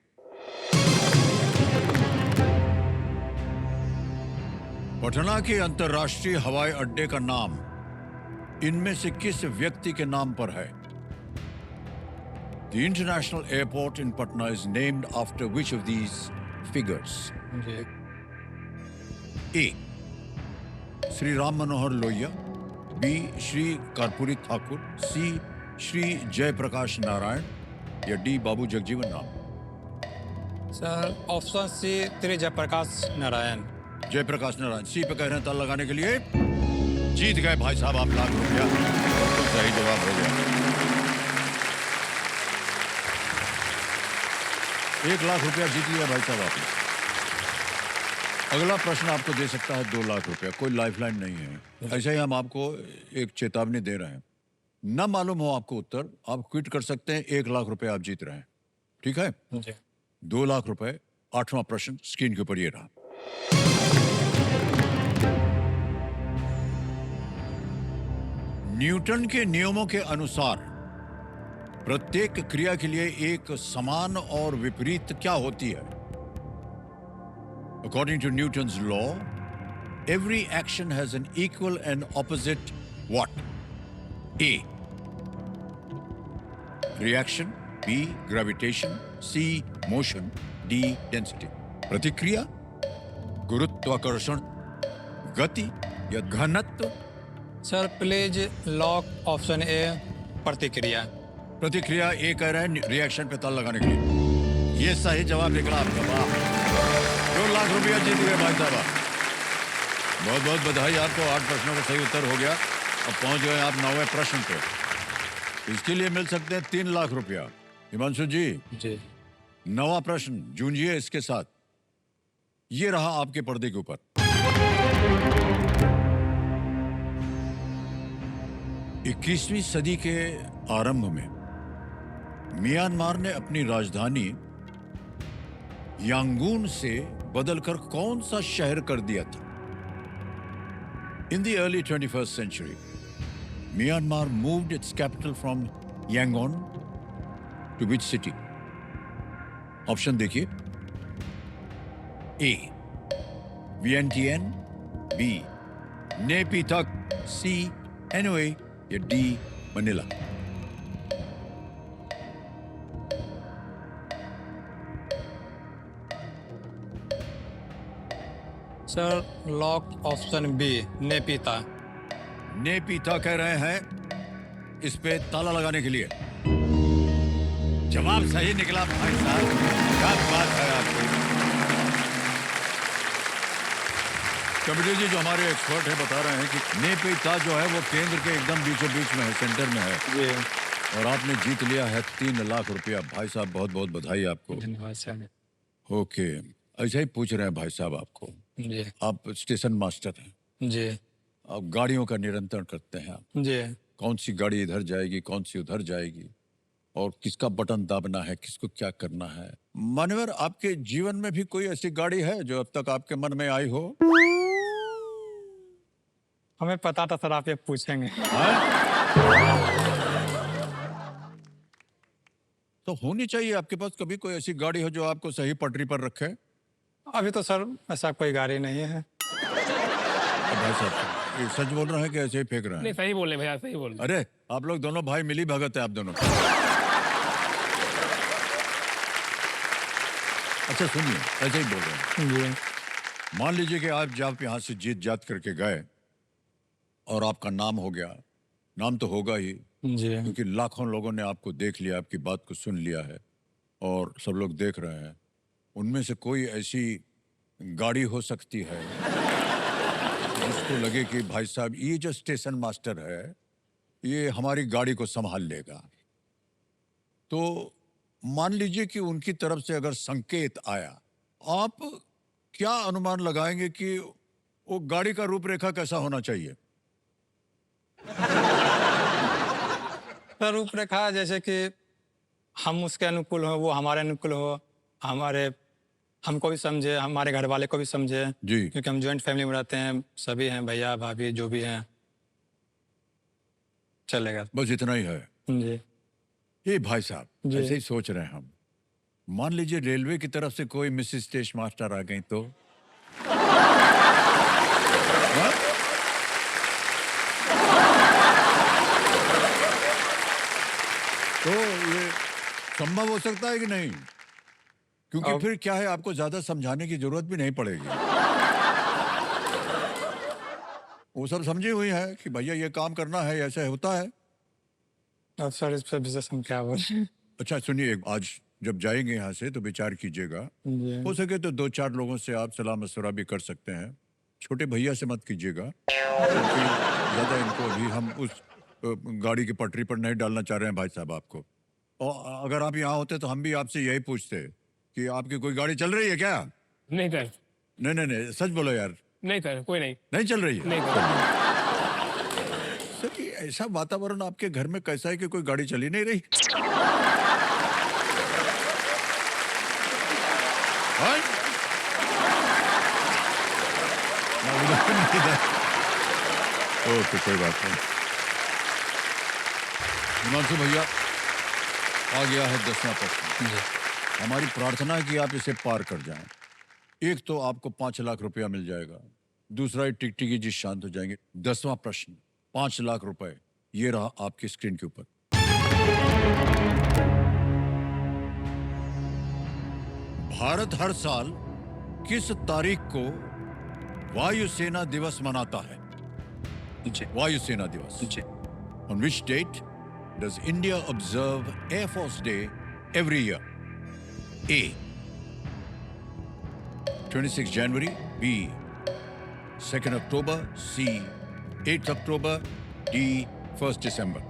A: पटना के अंतर्राष्ट्रीय हवाई अड्डे का नाम इनमें से किस व्यक्ति के नाम पर है? The international airport in Patna is named after which of these figures?
B: जी।
A: A. Shri Ram Manohar Lohia, B. Shri Karpoori Thakur, C. Shri Jayaprakash Narayan या D. Babu Jagjivan Ram.
B: Sir option C Shri Jayaprakash Narayan.
A: Jayaprakash Narayan C पे कह रहे हैं ताल लगाने के लिए। जीत गए भाई साहब आप लाख रुपया। तो सही जवाब हो गया। 1 लाख रुपया जीत लिया भाई साहब आपने। अगला प्रश्न आपको दे सकता है 2 लाख रुपया। कोई लाइफलाइन नहीं है। ऐसे ही हम आपको एक चेतावनी दे रहे हैं। न मालूम हो आपको उत्तर, आप क्विट कर सकते हैं। 1 लाख रुपया आप जीत रहे हैं, ठीक है?
B: जी।
A: 2 लाख रुपए। 8वां प्रश्न स्क्रीन के ऊपर ये रहा। न्यूटन के नियमों के अनुसार प्रत्येक क्रिया के लिए एक समान और विपरीत क्या होती है? According to Newton's law, every action has an equal and opposite what? A. Reaction, B. Gravitation, C. Motion, D. Density. प्रतिक्रिया, गुरुत्वाकर्षण, गति या घनत्व?
B: Sir please lock option A प्रतिक्रिया।
A: प्रतिक्रिया ए कह रहे हैं रिएक्शन पे ताल लगाने के लिए। ये सही जवाब निकला आपका। वाह, 2 लाख रुपया जीत गए भाई साहब। बहुत बहुत बधाई आपको। 8 प्रश्नों का सही उत्तर हो गया। अब पहुंच गए आप 9वें प्रश्न पे। इसके लिए मिल सकते हैं 3 लाख रुपया। हिमांशु जी,
B: जी।
A: 9वां प्रश्न जूझिए इसके साथ। ये रहा आपके पर्दे के ऊपर। 21वीं सदी के आरंभ में म्यांमार ने अपनी राजधानी यांगून से बदलकर कौन सा शहर कर दिया था? In the early 21st century, Myanmar moved its capital from Yangon to which city? Option देखिए। A. Vientiane, B. Nay Pyi Taw, C. Hanoi या D. Manila.
B: Sir lock option B, Naypyidaw.
A: Naypyidaw कह रहे हैं इस पे ताला लगाने के लिए। जवाब सही निकला भाई साहब, क्या बात है आपकी। कबीर जी जो हमारे एक्सपर्ट हैं बता रहे हैं कि नेपीता जो है वो केंद्र के एकदम बीचों बीच में है, सेंटर में है।
B: जी
A: और आपने जीत लिया है 3 लाख रुपया। भाई साहब बहुत बहुत बधाई आपको।
B: धन्यवाद सर।
A: ओके, ऐसा ही पूछ रहे हैं भाई साहब आपको।
B: जी
A: आप स्टेशन मास्टर हैं,
B: जी
A: आप गाड़ियों का नियंत्रण करते हैं आप।
B: जी।
A: कौन सी गाड़ी इधर जाएगी, कौन सी उधर जाएगी, और किसका बटन दाबना है, किसको क्या करना है। मान्यवर, आपके जीवन में भी कोई ऐसी गाड़ी है जो अब तक आपके मन में आई हो?
B: हमें पता था सर आप ये पूछेंगे।
A: हाँ? तो होनी चाहिए आपके पास कभी कोई ऐसी गाड़ी हो जो आपको सही पटरी पर रखे।
B: अभी तो सर ऐसा कोई गाड़ी नहीं है।
A: भाई साहब ये सच बोल रहे हैं कि ऐसे ही फेंक रहे
C: नहीं
A: हैं?
C: सही बोल रहे हैं भैया, सही बोल रहे
A: अरे आप लोग दोनों भाई मिली भगत है आप दोनों। अच्छा सुनिए, ऐसे ही बोल रहे हैं।
B: जी
A: मान लीजिए कि आप जब यहाँ से जीत जात करके गए और आपका नाम हो गया। नाम तो होगा ही,
B: जी
A: क्योंकि लाखों लोगों ने आपको देख लिया, आपकी बात को सुन लिया है और सब लोग देख रहे हैं। उनमें से कोई ऐसी गाड़ी हो सकती है जिसको लगे कि भाई साहब ये जो स्टेशन मास्टर है ये हमारी गाड़ी को संभाल लेगा। तो मान लीजिए कि उनकी तरफ से अगर संकेत आया, आप क्या अनुमान लगाएंगे कि वो गाड़ी का रूपरेखा कैसा होना चाहिए?
B: सर रूपरेखा जैसे कि हम उसके अनुकूल हो, वो हमारे अनुकूल हो, हमको भी समझे, हमारे घर वाले को भी समझे।
A: जी।
B: क्योंकि हम जॉइंट फैमिली में रहते हैं, सभी हैं, भैया भाभी जो भी हैं, चलेगा।
A: बस इतना ही है।
B: जी
A: ये भाई साहब
B: जी।
A: ऐसे ही सोच रहे हैं हम। मान लीजिए रेलवे की तरफ से कोई मिसिस स्टेशन मास्टर आ गई तो? हाँ? तो ये संभव हो सकता है कि नहीं? क्योंकि
B: अब-
A: फिर क्या है, आपको ज्यादा समझाने की जरूरत भी नहीं पड़ेगी। वो सब समझी हुई है कि भैया ये काम करना है, ऐसे होता है।
B: अब सर इस पर विशेष हम क्या बोलें।
A: अच्छा सुनिए, आज जब जाएंगे यहाँ से तो विचार कीजिएगा।
B: जी
A: हो सके तो 2-4 लोगों से आप सलाह मशवरा भी कर सकते हैं। छोटे भैया से मत कीजिएगा, क्योंकि ज्यादा इनको अभी हम उस गाड़ी की पटरी पर नहीं डालना चाह रहे हैं भाई साहब आपको। और अगर आप यहाँ होते तो हम भी आपसे यही पूछते कि आपकी कोई गाड़ी चल रही है क्या?
C: नहीं सर,
A: नहीं नहीं नहीं, सच बोलो यार।
C: नहीं सर, कोई नहीं।
A: नहीं चल रही है?
C: नहीं सर।
A: सर ये ऐसा वातावरण आपके घर में कैसा है कि कोई गाड़ी चली नहीं रही? हाँ? ना उधर नहीं इधर। ओके कोई बात नहीं। हिमांशु भैया, आ गया है 10वां प्रश्न।
B: जी
A: हमारी प्रार्थना है कि आप इसे पार कर जाएं। एक तो आपको 5 लाख रुपया मिल जाएगा, दूसरा ये टिकटिकी जी शांत हो जाएंगे। 10वां प्रश्न 5 लाख रुपए, ये रहा आपकी स्क्रीन के ऊपर। भारत हर साल किस तारीख को वायुसेना दिवस मनाता है?
B: जी
A: वायुसेना दिवस।
B: जी।
A: On which date does India observe Air Force Day every year? A. 26 January. B. 2nd October. C. 8th October. D. 1st December.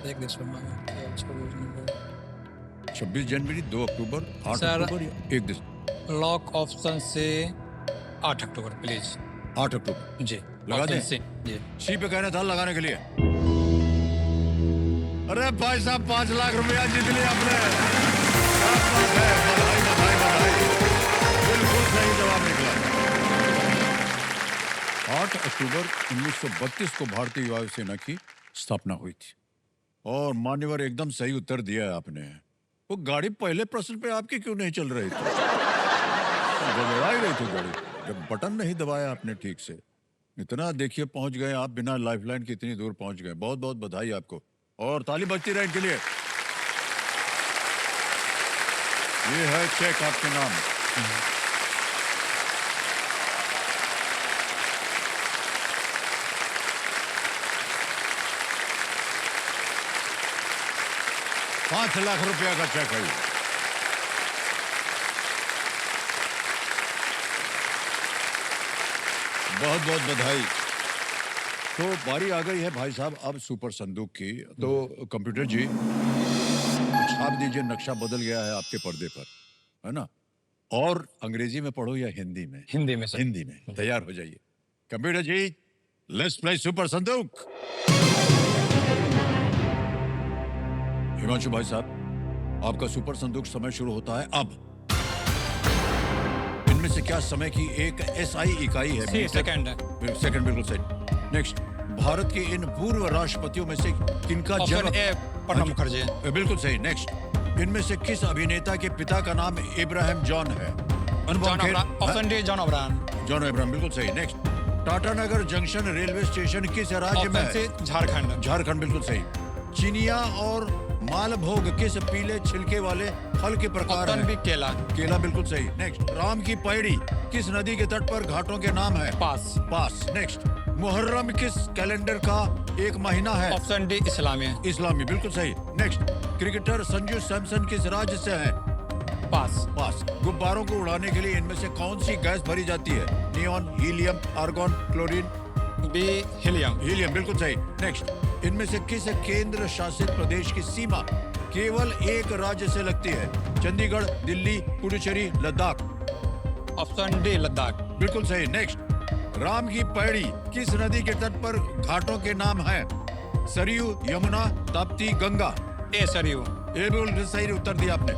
B: एक दिन सुनना है।
A: 26 जनवरी, 2 अक्टूबर, 8
B: सर-
A: अक्टूबर या 1 दिसंबर?
B: लॉक ऑप्शन से 8 अक्टूबर प्लीज।
A: 8 अक्टूबर।
B: जी
A: लगा
B: ऑप्शन
A: दें?
B: सी। जी
A: सी पे कहना था लगाने के लिए। अरे भाई साहब 5 लाख रुपया जीत लिया आपने। क्या बात है, बधाई बधाई बधाई। बिल्कुल सही जवाब निकला। 8 अक्टूबर 1932 को भारतीय वायुसेना की स्थापना हुई थी। और मान्यवर एकदम सही उत्तर दिया है आपने। वो गाड़ी पहले प्रश्न पे आपकी क्यों नहीं चल रही थी? गड़बड़ा ही रही थी गाड़ी जब बटन नहीं दबाया आपने ठीक से। इतना देखिए पहुंच गए आप, बिना लाइफलाइन के इतनी दूर पहुंच गए। बहुत बहुत बधाई आपको, और ताली बजती रहे इनके लिए। ये है चेक आपके नाम। 5 लाख रुपया का चेक है ये। बहुत बहुत बधाई। तो बारी आ गई है भाई साहब अब सुपर संदूक की। तो कंप्यूटर जी छाप दीजिए, नक्शा बदल गया है आपके पर्दे पर, है ना? और अंग्रेजी में पढ़ो या हिंदी में?
B: हिंदी में सर।
A: हिंदी में। तैयार हो जाइए computer ji, let's play super संदूक। हिमांशु भाई साहब, आपका सुपर संदूक समय शुरू होता है अब। इनमें से क्या समय की एक एसआई इकाई है?
B: सी सेकंड है।
A: सेकंड, बिल्कुल सही। नेक्स्ट, भारत के इन पूर्व राष्ट्रपतियों में से किनका
B: ऑप्शन
A: जन्म?
B: ए प्रणब मुखर्जी।
A: बिल्कुल सही। नेक्स्ट, इनमें से किस अभिनेता के पिता का नाम इब्राहिम जॉन है?
B: John Abraham. Option D John Abraham.
A: John Ibrahim, बिल्कुल सही। Next, Tatanagar junction railway station किस राज्य में
B: ऑप्शन
A: है?
B: सी झारखंड।
A: झारखंड, बिल्कुल सही। चिनिया और मालभोग किस पीले छिलके वाले फल के प्रकार
B: ऑप्शन
A: हैं?
B: बी केला।
A: केला, बिल्कुल सही। नेक्स्ट, राम की पैड़ी किस नदी के तट पर घाटों के नाम है?
B: पास।
A: पास। नेक्स्ट, मुहर्रम किस कैलेंडर का एक महीना है?
B: ऑप्शन डी इस्लामी।
A: इस्लामी, बिल्कुल सही। नेक्स्ट, क्रिकेटर संजू सैमसन किस राज्य से है?
B: पास।
A: पास। गुब्बारों को उड़ाने के लिए इनमें से कौन सी गैस भरी जाती है? Neon, helium, argon, chlorine?
B: B helium.
A: Helium, बिल्कुल सही। नेक्स्ट, इनमें से किस केंद्र शासित प्रदेश की सीमा केवल एक राज्य से लगती है? चंडीगढ़, दिल्ली, पुडुचेरी, लद्दाख?
B: Option D Ladakh.
A: बिल्कुल सही। नेक्स्ट, राम की पैड़ी किस नदी के तट पर घाटों के नाम है? सरयू, यमुना, ताप्ती, गंगा?
B: ए सरयू।
A: ये बिल्कुल सही उत्तर दिया आपने।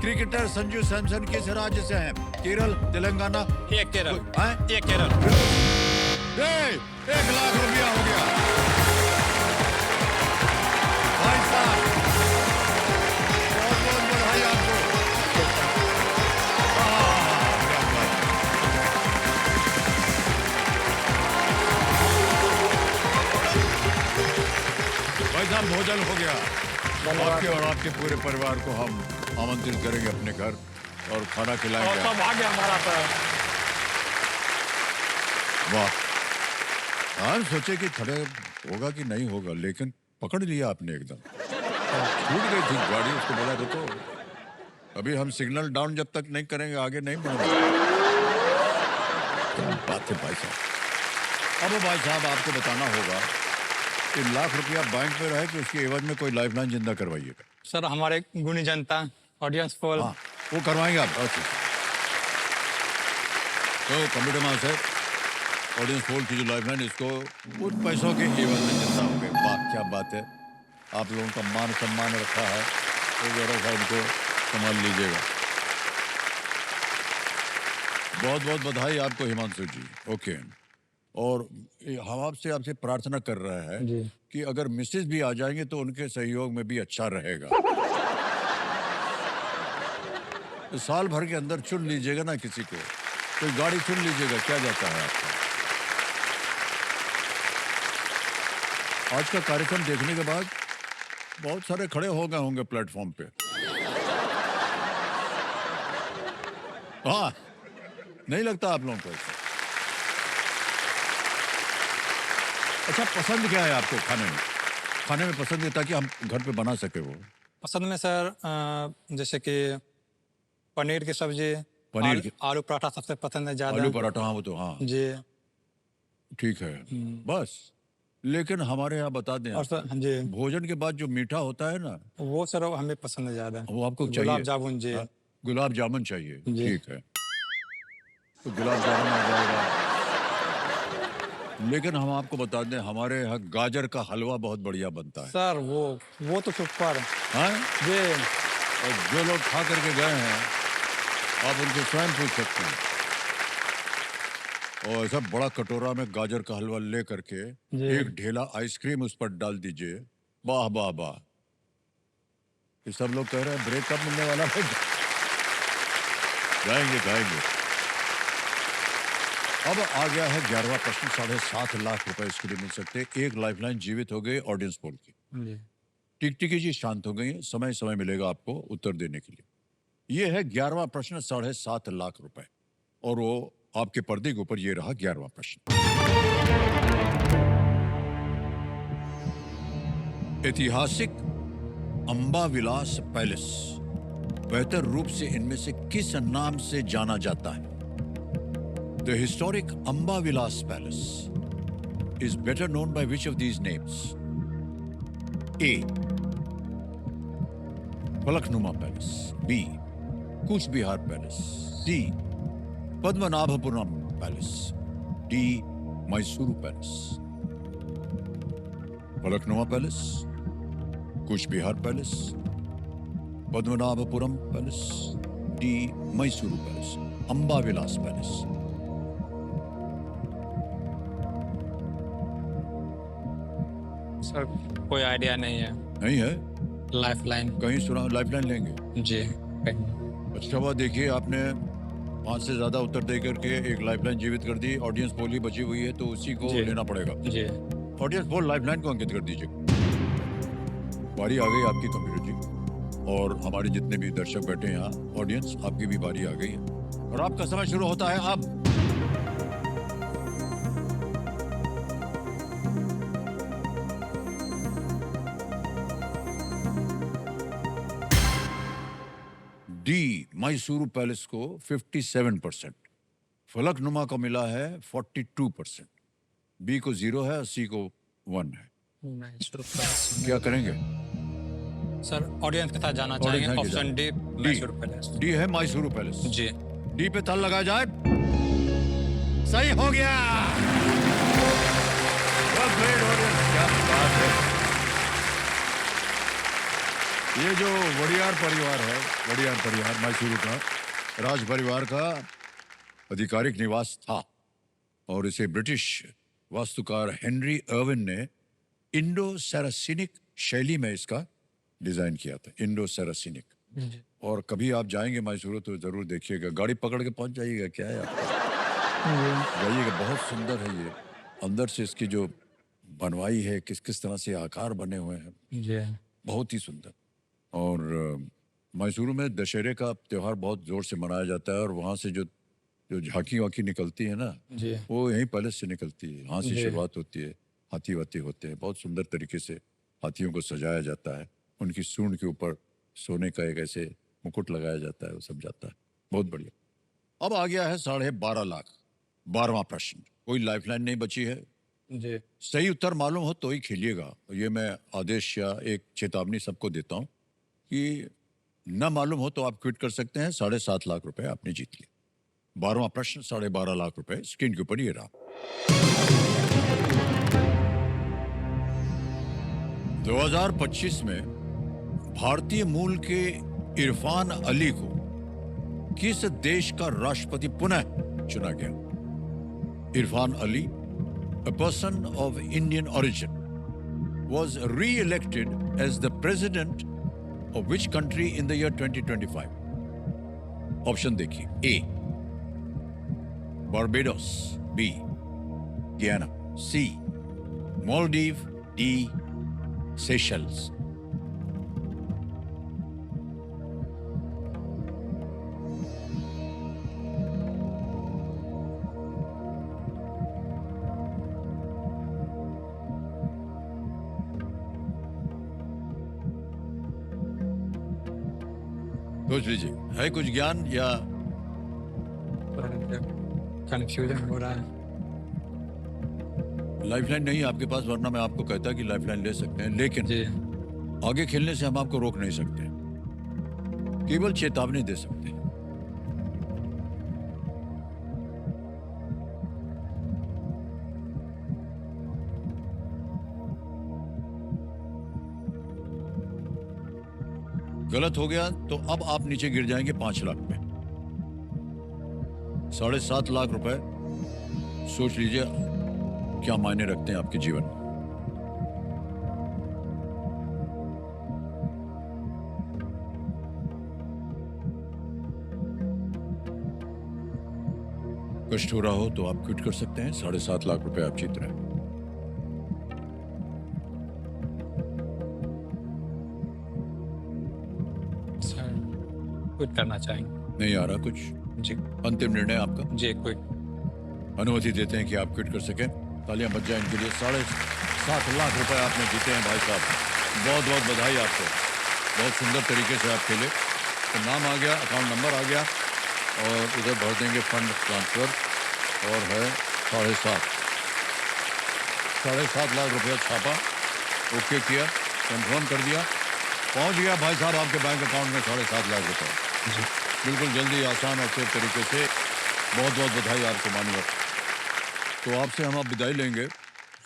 A: क्रिकेटर संजू सैमसन किस राज्य से हैं? केरल, तेलंगाना?
B: ए केरल।
A: हैं?
B: ए केरल।
A: 1 लाख रुपया हो गया भाई साहब, बहुत बहुत बधाई आपको। क्या बात है। भाई साहब, भोजन हो गया। आपके और आपके पूरे परिवार को हम आमंत्रित करेंगे अपने घर और खाना
B: और
A: खिलाएंगे।
B: सब आ गया हमारा तो।
A: वाह, हम सोचे कि खड़े होगा कि नहीं होगा, लेकिन पकड़ लिया आपने एकदम। छूट गई थी गाड़ी, उसको बोला रुको, अभी हम सिग्नल डाउन जब तक नहीं करेंगे आगे नहीं बढ़ेंगे। क्या बात है भाई साहब। अब भाई साहब आपको बताना होगा कि लाख रुपया बैंक में रहे कि उसके एवज में कोई लाइफलाइन जिंदा करवाइएगा।
B: सर हमारे गुणी जनता ऑडियंस पोल।
A: हाँ, वो करवाएंगे आप। अच्छा, तो कंप्यूटर महाशय, ऑडियंस पोल की जो लाइफलाइन इसको उन पैसों के एवज में जिंदा हो गए। वाह, क्या बात है। आप लोगों का मान सम्मान रखा है, तो जरा सा इनको संभाल लीजिएगा। बहुत बहुत बधाई आपको हिमांशु जी। ओके, और हम आपसे प्रार्थना कर रहे हैं
B: जी।
A: कि अगर मिसेज भी आ जाएंगे तो उनके सहयोग में भी अच्छा रहेगा। तो साल भर के अंदर चुन लीजिएगा ना किसी को, कोई गाड़ी चुन लीजिएगा, क्या जाता है आपका। आज का कार्यक्रम देखने के बाद बहुत सारे खड़े हो गए होंगे प्लेटफॉर्म पे। हाँ, नहीं लगता आप लोगों को ऐसा? अच्छा, पसंद क्या है आपको खाने में? खाने में पसंद है ताकि हम घर पे बना सके वो।
B: पसंद में सर जैसे कि पनीर की सब्जी,
A: पनीर की-
B: आलू पराठा सबसे पसंद है ज्यादा।
A: आलू पराठा, हाँ वो तो हाँ
B: जी।
A: ठीक है। बस, लेकिन हमारे यहाँ बता दें,
B: और सर जी,
A: भोजन के बाद जो मीठा होता है ना,
B: वो सर हमें पसंद है ज्यादा।
A: वो आपको चाहिए।
B: गुलाब जामुन जी।
A: हाँ, गुलाब जामुन चाहिए।
B: जी।
A: ठीक है, तो गुलाब जामुन आ जाएगा। लेकिन हम आपको बता दें, हमारे यहाँ गाजर का हलवा बहुत बढ़िया बनता है।
B: सर वो तो सुपर।
A: हाँ,
B: जी।
A: और जो लोग खा करके गए हैं आप उनसे स्वयं पूछ सकते हैं। और ऐसा बड़ा कटोरा में गाजर का हलवा ले करके
B: जी।
A: एक ढेला आइसक्रीम उस पर डाल दीजिए। वाह वाह वाह। ये सब लोग कह रहे हैं ब्रेक कब मिलने वाला है। गाएंगे गाएंगे। अब आ गया है 11वां प्रश्न। 7.5 लाख रुपए इसके लिए मिल सकते हैं। एक लाइफलाइन जीवित हो गई ऑडियंस पोल की।
B: जी।
A: टिकटिकी जी शांत हो गई। समय समय मिलेगा आपको उत्तर देने के लिए। ये है 11वां प्रश्न, 7.5 लाख रुपए, और वो आपके पर्दे के ऊपर ये रहा 11वां प्रश्न। ऐतिहासिक अंबा विलास पैलेस बेहतर रूप से इनमें से किस नाम से जाना जाता है? The historic Amba Vilas palace is better known by which of these names? A, Falaknuma palace, B, Cooch Behar palace, C, Padmanabhapuram palace, D, Mysuru palace. Falaknuma palace, Cooch Behar palace, Padmanabhapuram palace, D, Mysuru palace, Amba Vilas palace.
B: Sir कोई आइडिया नहीं है।
A: नहीं है?
B: Life line.
A: कहीं सुना? लाइफलाइन लेंगे?
B: जी कहीं।
A: अच्छा हुआ, देखिए आपने 5 से ज्यादा उत्तर दे करके एक लाइफलाइन जीवित कर दी। ऑडियंस पोल ही बची हुई है तो उसी को
B: जी।
A: लेना पड़ेगा।
B: जी
A: ऑडियंस पोल लाइफलाइन को अंकित कर दीजिए। बारी आ गई आपकी कंप्यूटर जी, और हमारे जितने भी दर्शक बैठे हैं यहाँ, ऑडियंस आपकी भी बारी आ गई है और आपका समय शुरू होता है अब। डी, मैसूरू पैलेस को 57%, फलकनुमा को मिला है 42%, बी को 0 है, सी को 1 है।
B: मैसूर पैलेस।
A: क्या करेंगे?
B: सर ऑडियंस के साथ जाना
A: ऑडियंस
B: चाहेंगे।
A: के
B: option D, Mysore palace.
A: D है मैसूरू पैलेस।
B: जी
A: डी पे ताल लगाया जाए। सही हो गया। Well played, audience. क्या बात है। ये जो वडियार परिवार है, वडियार परिवार मैसूरू का राज परिवार का आधिकारिक निवास था और इसे ब्रिटिश वास्तुकार हेनरी अर्विन ने इंडो सैरासीनिक शैली में इसका डिजाइन किया था। इंडो सैरासीनिक।
B: जी।
A: और कभी आप जाएंगे मैसूरू तो जरूर देखिएगा, गाड़ी पकड़ के पहुंच जाइएगा। क्या है आपका, जाइएगा। बहुत सुंदर है ये। अंदर से इसकी जो बनवाई है, किस किस तरह से आकार बने हुए हैं,
B: जी
A: बहुत ही सुंदर। और मैसूरू में दशहरे का त्योहार बहुत जोर से मनाया जाता है और वहाँ से जो जो झांकी वाकी निकलती है ना,
B: जी
A: वो यहीं पैलेस से निकलती है। यहाँ से
B: जी।
A: शुरुआत होती है। हाथी वाती होते हैं, बहुत सुंदर तरीके से हाथियों को सजाया जाता है। उनकी सूंड के ऊपर सोने का एक ऐसे मुकुट लगाया जाता है, वो सब जाता है। बहुत बढ़िया। अब आ गया है 12.5 लाख। 12वां प्रश्न। कोई लाइफलाइन नहीं बची है।
B: जी
A: सही उत्तर मालूम हो तो ही खेलिएगा। ये मैं आदेश या एक चेतावनी सबको देता हूँ कि न मालूम हो तो आप क्विट कर सकते हैं। 7.5 लाख रुपए आपने जीत लिए। 12वां प्रश्न, 12.5 लाख रुपए स्क्रीन के ऊपर ये रहा। 2025 में भारतीय मूल के इरफान अली को किस देश का राष्ट्रपति पुनः चुना गया? Irfan Ali, a person of Indian origin, was re-elected as the president of which country in the year 2025? Option देखिए। ए, बारबेडोस, बी, गियाना, सी, मालदीव, डी, सेशल्स। सोच लीजिए, है कुछ ज्ञान या
B: कंफ्यूजन हो रहा है।
A: लाइफलाइन नहीं है आपके पास, वरना मैं आपको कहता कि लाइफलाइन ले सकते हैं, लेकिन
B: जी
A: आगे खेलने से हम आपको रोक नहीं सकते, केवल चेतावनी दे सकते हैं। गलत हो गया तो अब आप नीचे गिर जाएंगे 5 लाख में। 7.5 लाख रुपए सोच लीजिए क्या मायने रखते हैं आपके जीवन में। कष्ट हो रहा हो तो आप क्विट कर सकते हैं। 7.5 लाख रुपए आप जीत रहे हैं।
B: सर क्विट करना चाहेंगे।
A: नहीं आ रहा कुछ?
B: जी
A: अंतिम निर्णय आपका?
B: जी क्विट।
A: अनुमति देते हैं कि आप क्विट कर सकें। तालियां बज जाएं इनके लिए। 7.5 लाख रुपए आपने जीते हैं भाई साहब। बहुत बहुत बधाई आपको। बहुत सुंदर तरीके से आप खेले। तो नाम आ गया, अकाउंट नंबर आ गया और उधर भर देंगे फंड ट्रांसफर और है 7.5 लाख रुपया छापा, ओके किया, कंफर्म कर दिया, पहुंच गया भाई साहब आपके बैंक अकाउंट में 7.5 लाख रुपए। बिल्कुल जल्दी, आसान और सेफ तरीके से। बहुत बहुत बधाई आपको मानवर। तो आपसे हम अब विदाई लेंगे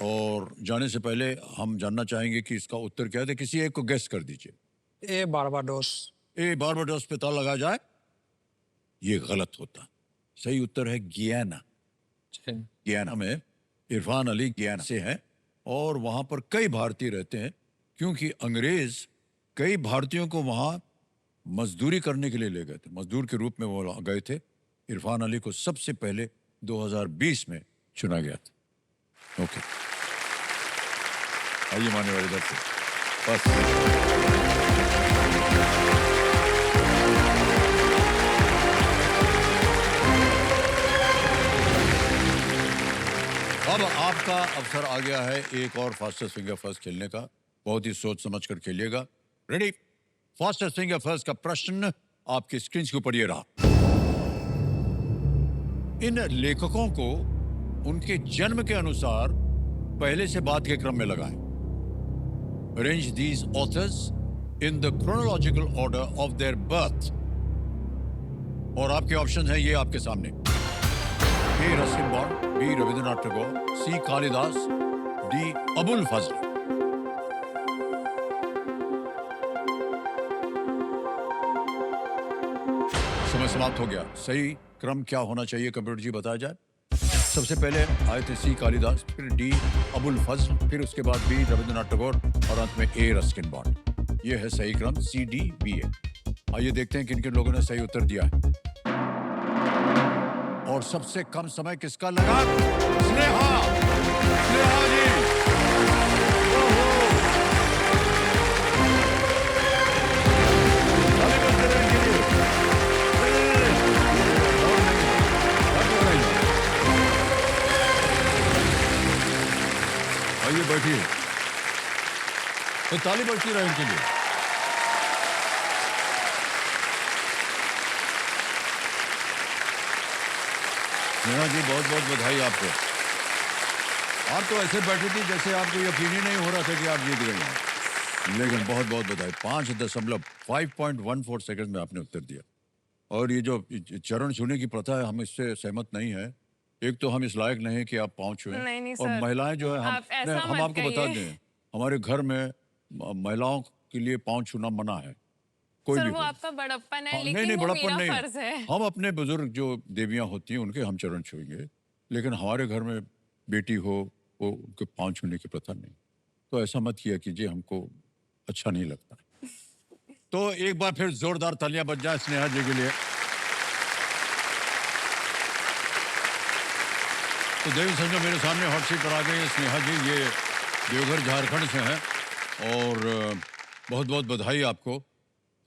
A: और जाने से पहले हम जानना चाहेंगे कि इसका उत्तर क्या है। किसी एक को गेस कर दीजिए।
B: ए बारबाडोस।
A: ए बारबाडोस पे ताला लगा जाए, ये गलत होता। सही उत्तर है गियाना। गियाना में इरफान अली गियाना से हैं और वहां पर कई भारतीय रहते हैं क्योंकि अंग्रेज कई भारतीयों को वहां मजदूरी करने के लिए ले गए थे। मजदूर के रूप में वो गए थे। इरफान अली को सबसे पहले 2020 में चुना गया था। ओके, आइए माने वाले इधर से बस। अब आपका अवसर आ गया है एक और फास्टेस्ट फिंगर फर्स्ट खेलने का। बहुत ही सोच समझ कर खेलिएगा। रेडी? फास्टेस्ट फिंगर फर्स्ट का प्रश्न आपकी स्क्रीन के ऊपर ये रहा। इन लेखकों को उनके जन्म के अनुसार पहले से बाद के क्रम में लगाएं। Arrange these authors in the chronological order of their birth. और आपके ऑप्शन हैं ये आपके सामने। A Ruskin Bond, B Rabindranath Tagore, C Kalidas, D Abul Fazl. समय समाप्त हो गया। सही क्रम क्या होना चाहिए कंप्यूटर जी बताया जाए। सबसे पहले आए थे सी कालिदास, फिर डी अबुल फजल, फिर उसके बाद बी रविंद्रनाथ टैगोर और अंत में ए रस्किन बॉन्ड। यह है सही क्रम, सी डी बी ए। आइए देखते हैं किन किन लोगों ने सही उत्तर दिया है। और सबसे कम समय किसका लगा? स्नेहा। स्नेहा जी, ओहो। ताली बजते रहे इनके लिए। और नहीं, अब हो रही है। आइए बैठिए, तो ताली बजती रहे इनके लिए। नेहा जी बहुत बहुत बधाई आपको। आप तो ऐसे बैठी थी जैसे आपको यकीन ही नहीं हो रहा था कि आप जीत गए हैं, लेकिन बहुत बहुत बधाई। 5.14 सेकंड में आपने उत्तर दिया। और ये जो चरण छूने की प्रथा है, हम इससे सहमत नहीं है। एक तो हम इस लायक नहीं है कि आप पाँव छुएं,
D: नहीं
A: और
D: सर,
A: महिलाएं जो है
D: आप ऐसा
A: हम
D: मत
A: आपको बता
D: कहिए।
A: दें, हमारे घर में महिलाओं के लिए पाँव छूना मना है। कोई
D: सर
A: भी
D: वो
A: हो।
D: आपका बड़प्पन है,
A: हाँ,
D: लेकिन
A: नहीं
D: वो
A: बड़प्पन
D: मेरा
A: नहीं है।
D: फर्ज है।
A: हम अपने बुजुर्ग जो देवियां होती हैं उनके हम चरण छुएंगे, लेकिन हमारे घर में बेटी हो वो उनके पाँव छूने की प्रथा नहीं। तो ऐसा मत किया कीजिए, हमको अच्छा नहीं लगता। तो एक बार फिर जोरदार तालियां बज जाए स्नेहा जी के लिए। तो देवी संजो मेरे सामने हॉट सीट पर आ गई है स्नेहा जी। ये देवघर झारखंड से हैं और बहुत बहुत बधाई आपको।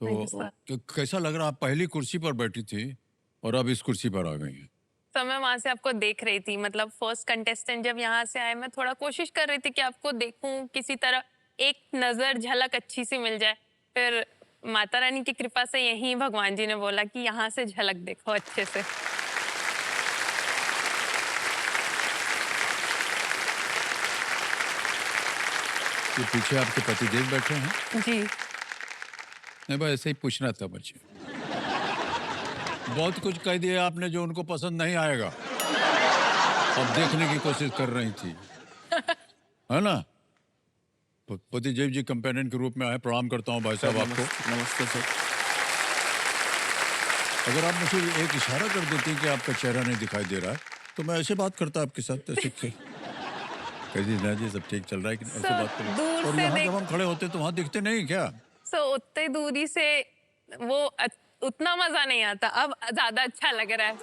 A: तो
D: Thank you, sir.
A: कैसा लग रहा? आप पहली कुर्सी पर बैठी थी और अब इस कुर्सी पर आ गई हैं।
D: तो मैं वहां से आपको देख रही थी, मतलब फर्स्ट कंटेस्टेंट जब यहाँ से आए, मैं थोड़ा कोशिश कर रही थी कि आपको देखूं, किसी तरह एक नजर झलक अच्छी सी मिल जाए। फिर माता रानी की कृपा से यही भगवान जी ने बोला कि यहाँ से झलक देखो अच्छे से।
A: ये पीछे आपके पतिदेव बैठे हैं?
D: जी
A: नहीं बस ऐसे ही पूछना था मुझे। बहुत कुछ कह दिया आपने जो उनको पसंद नहीं आएगा। अब देखने की कोशिश कर रही थी, है ना? पतिदेव जी कंपेनियन के रूप में आए। प्रणाम करता हूँ भाई साहब आपको।
C: नमस्ते सर।
A: अगर आप मुझे एक इशारा कर देती कि आपका चेहरा नहीं दिखाई दे रहा है तो मैं ऐसे बात करता आपके साथ। ऐसे कैसी ना जी, सब ठीक चल रहा है कि ऐसे
D: सर,
A: बात करें।
D: दूर
A: और
D: से
A: यहाँ
D: देख-
A: जब हम खड़े होते तो वहाँ दिखते नहीं क्या?
D: सो उतनी दूरी से वो उतना मजा नहीं आता, अब ज्यादा अच्छा लग रहा है।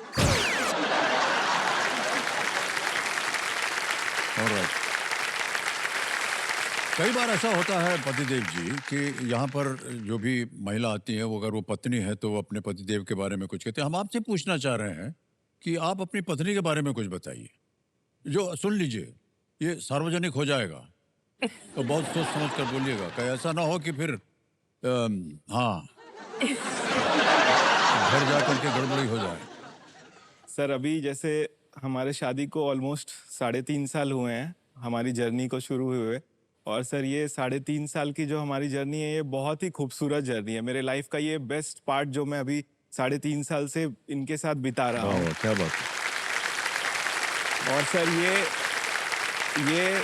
A: Alright. कई बार ऐसा होता है पतिदेव जी कि यहाँ पर जो भी महिला आती है वो अगर वो पत्नी है तो वो अपने पतिदेव के बारे में कुछ कहते हैं। हम आपसे पूछना चाह रहे हैं कि आप अपनी पत्नी के बारे में कुछ बताइए। जो सुन लीजिए, ये सार्वजनिक हो जाएगा तो बहुत सोच समझ कर बोलिएगा, कहीं ऐसा ना हो कि फिर हाँ घर जा करके गड़बड़ी हो जाए।
E: सर अभी जैसे हमारे शादी को ऑलमोस्ट 3.5 साल हुए हैं हमारी जर्नी को शुरू हुए, और सर ये 3.5 साल की जो हमारी जर्नी है ये बहुत ही खूबसूरत जर्नी है। मेरे लाइफ का ये बेस्ट पार्ट जो मैं अभी 3.5 साल से इनके साथ बिता रहा हूँ।
A: वाह, क्या बात है।
E: और सर ये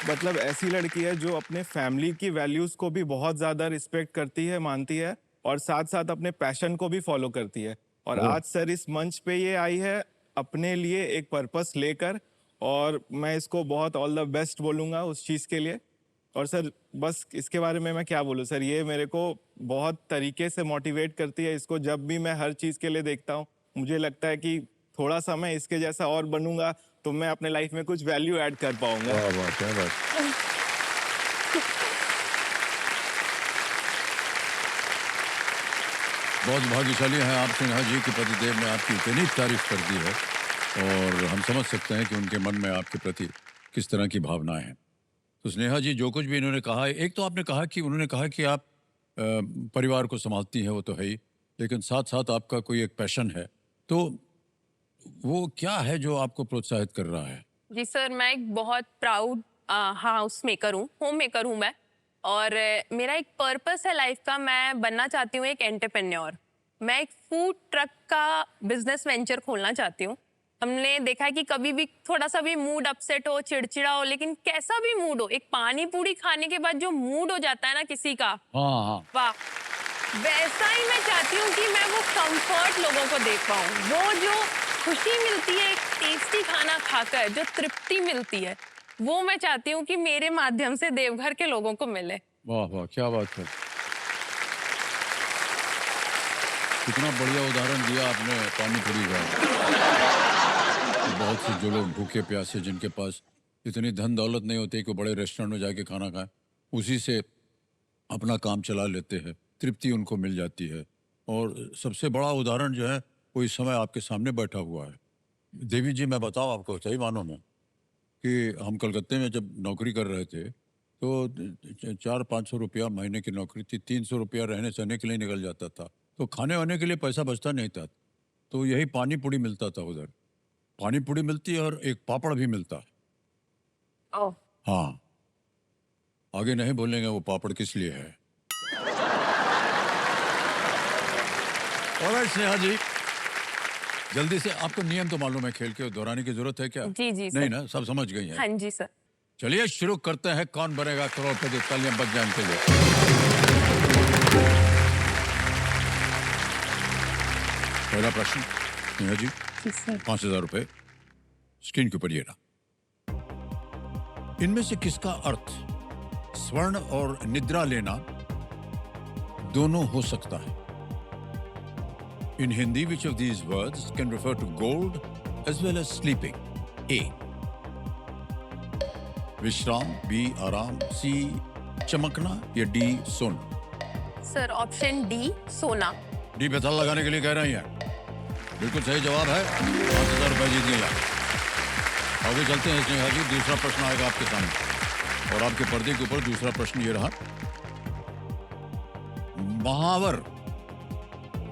E: मतलब ऐसी लड़की है जो अपने फैमिली की वैल्यूज़ को भी बहुत ज़्यादा रिस्पेक्ट करती है, मानती है, और साथ साथ अपने पैशन को भी फॉलो करती है। और आज सर इस मंच पे ये आई है अपने लिए एक पर्पस लेकर, और मैं इसको बहुत ऑल द बेस्ट बोलूँगा उस चीज़ के लिए। और सर बस इसके बारे में मैं क्या बोलूँ सर, ये मेरे को बहुत तरीके से मोटिवेट करती है। इसको जब भी मैं हर चीज़ के लिए देखता हूँ मुझे लगता है कि थोड़ा सा मैं इसके जैसा और बनूंगा तो मैं अपने लाइफ में कुछ वैल्यू ऐड कर पाऊंगा।
A: वाह वाह, क्या बात। बहुत भाग्यशाली हैं आप सिन्हा जी कि पतिदेव ने आपकी इतनी तारीफ कर दी है, और हम समझ सकते हैं कि उनके मन में आपके प्रति किस तरह की भावनाएं हैं। तो स्नेहा जी, जो कुछ भी इन्होंने कहा है, एक तो आपने कहा कि उन्होंने कहा कि आप परिवार को संभालती हैं, वो तो है ही, लेकिन साथ साथ आपका कोई एक पैशन है, तो वो क्या है जो आपको प्रोत्साहित कर रहा है?
D: जी सर, मैं एक बहुत प्राउड हाउस मेकर हूँ, होम मेकर हूँ मैं, और मेरा एक पर्पस है लाइफ का। मैं बनना चाहती हूँ एक एंटरप्रेन्योर। मैं एक फूड ट्रक का बिजनेस वेंचर खोलना चाहती हूँ। हमने देखा है कि कभी भी थोड़ा सा भी मूड अपसेट हो, चिड़चिड़ा हो, लेकिन कैसा भी मूड हो, एक पानी पूरी खाने के बाद जो मूड हो जाता है ना किसी का,
A: हाँ हाँ,
D: वाह, वैसा ही मैं चाहती हूँ कि मैं वो कंफर्ट लोगों को दे पाऊँ। वो जो खुशी मिलती है एक टेस्टी खाना खाकर, जो तृप्ति मिलती है, वो मैं चाहती हूँ कि मेरे माध्यम से देवघर के लोगों को मिले।
A: वाह वाह, क्या बात है। कितना बढ़िया उदाहरण दिया आपने पानी पूरी का। बहुत से जो लोग भूखे प्यासे, जिनके पास इतनी धन दौलत नहीं होती कि वो बड़े रेस्टोरेंट में जाके खाना खाएं, उसी से अपना काम चला लेते हैं, तृप्ति उनको मिल जाती है। और सबसे बड़ा उदाहरण जो है वो इस समय आपके सामने बैठा हुआ है। देवी जी, मैं बताऊं आपको सही मानों में कि हम कलकत्ते में जब नौकरी कर रहे थे तो 400-500 रुपया महीने की नौकरी थी, 300 रुपया रहने सहने के लिए निकल जाता था, तो खाने वाने के लिए पैसा बचता नहीं था। तो यही पानी पूड़ी मिलता था उधर, पानी पूड़ी मिलती है और एक पापड़ भी मिलता है।
D: ओह,
A: हाँ, आगे नहीं बोलेंगे वो पापड़ किस लिए है। और स्नेहा जी, जल्दी से, आपको नियम तो मालूम है खेल के, दोहराने की जरूरत है क्या?
D: जी जी
A: नहीं
D: सर।
A: ना, सब समझ गई हैं।
D: हाँ जी सर।
A: चलिए शुरू करते हैं कौन बनेगा करोड़पति, तालियां बज जाएं के लिए। पहला प्रश्न स्नेहा जी, 5,000 रुपए स्क्रीन के ऊपर ये रहा। इनमें से किसका अर्थ स्वर्ण और निद्रा लेना दोनों हो सकता है? In Hindi, which of these words can refer to gold as well as sleeping? A. विश्राम, B. आराम, C. चमकना, या D. सोना?
D: सर ऑप्शन डी, सोना।
A: डी पे ताला लगाने के लिए कह रही हैं। बिल्कुल सही जवाब है, 5,000 रुपए जीत गए आप। आगे चलते हैं स्नेहा जी, दूसरा प्रश्न आएगा आपके सामने, और आपके पर्दे के ऊपर दूसरा प्रश्न ये रहा।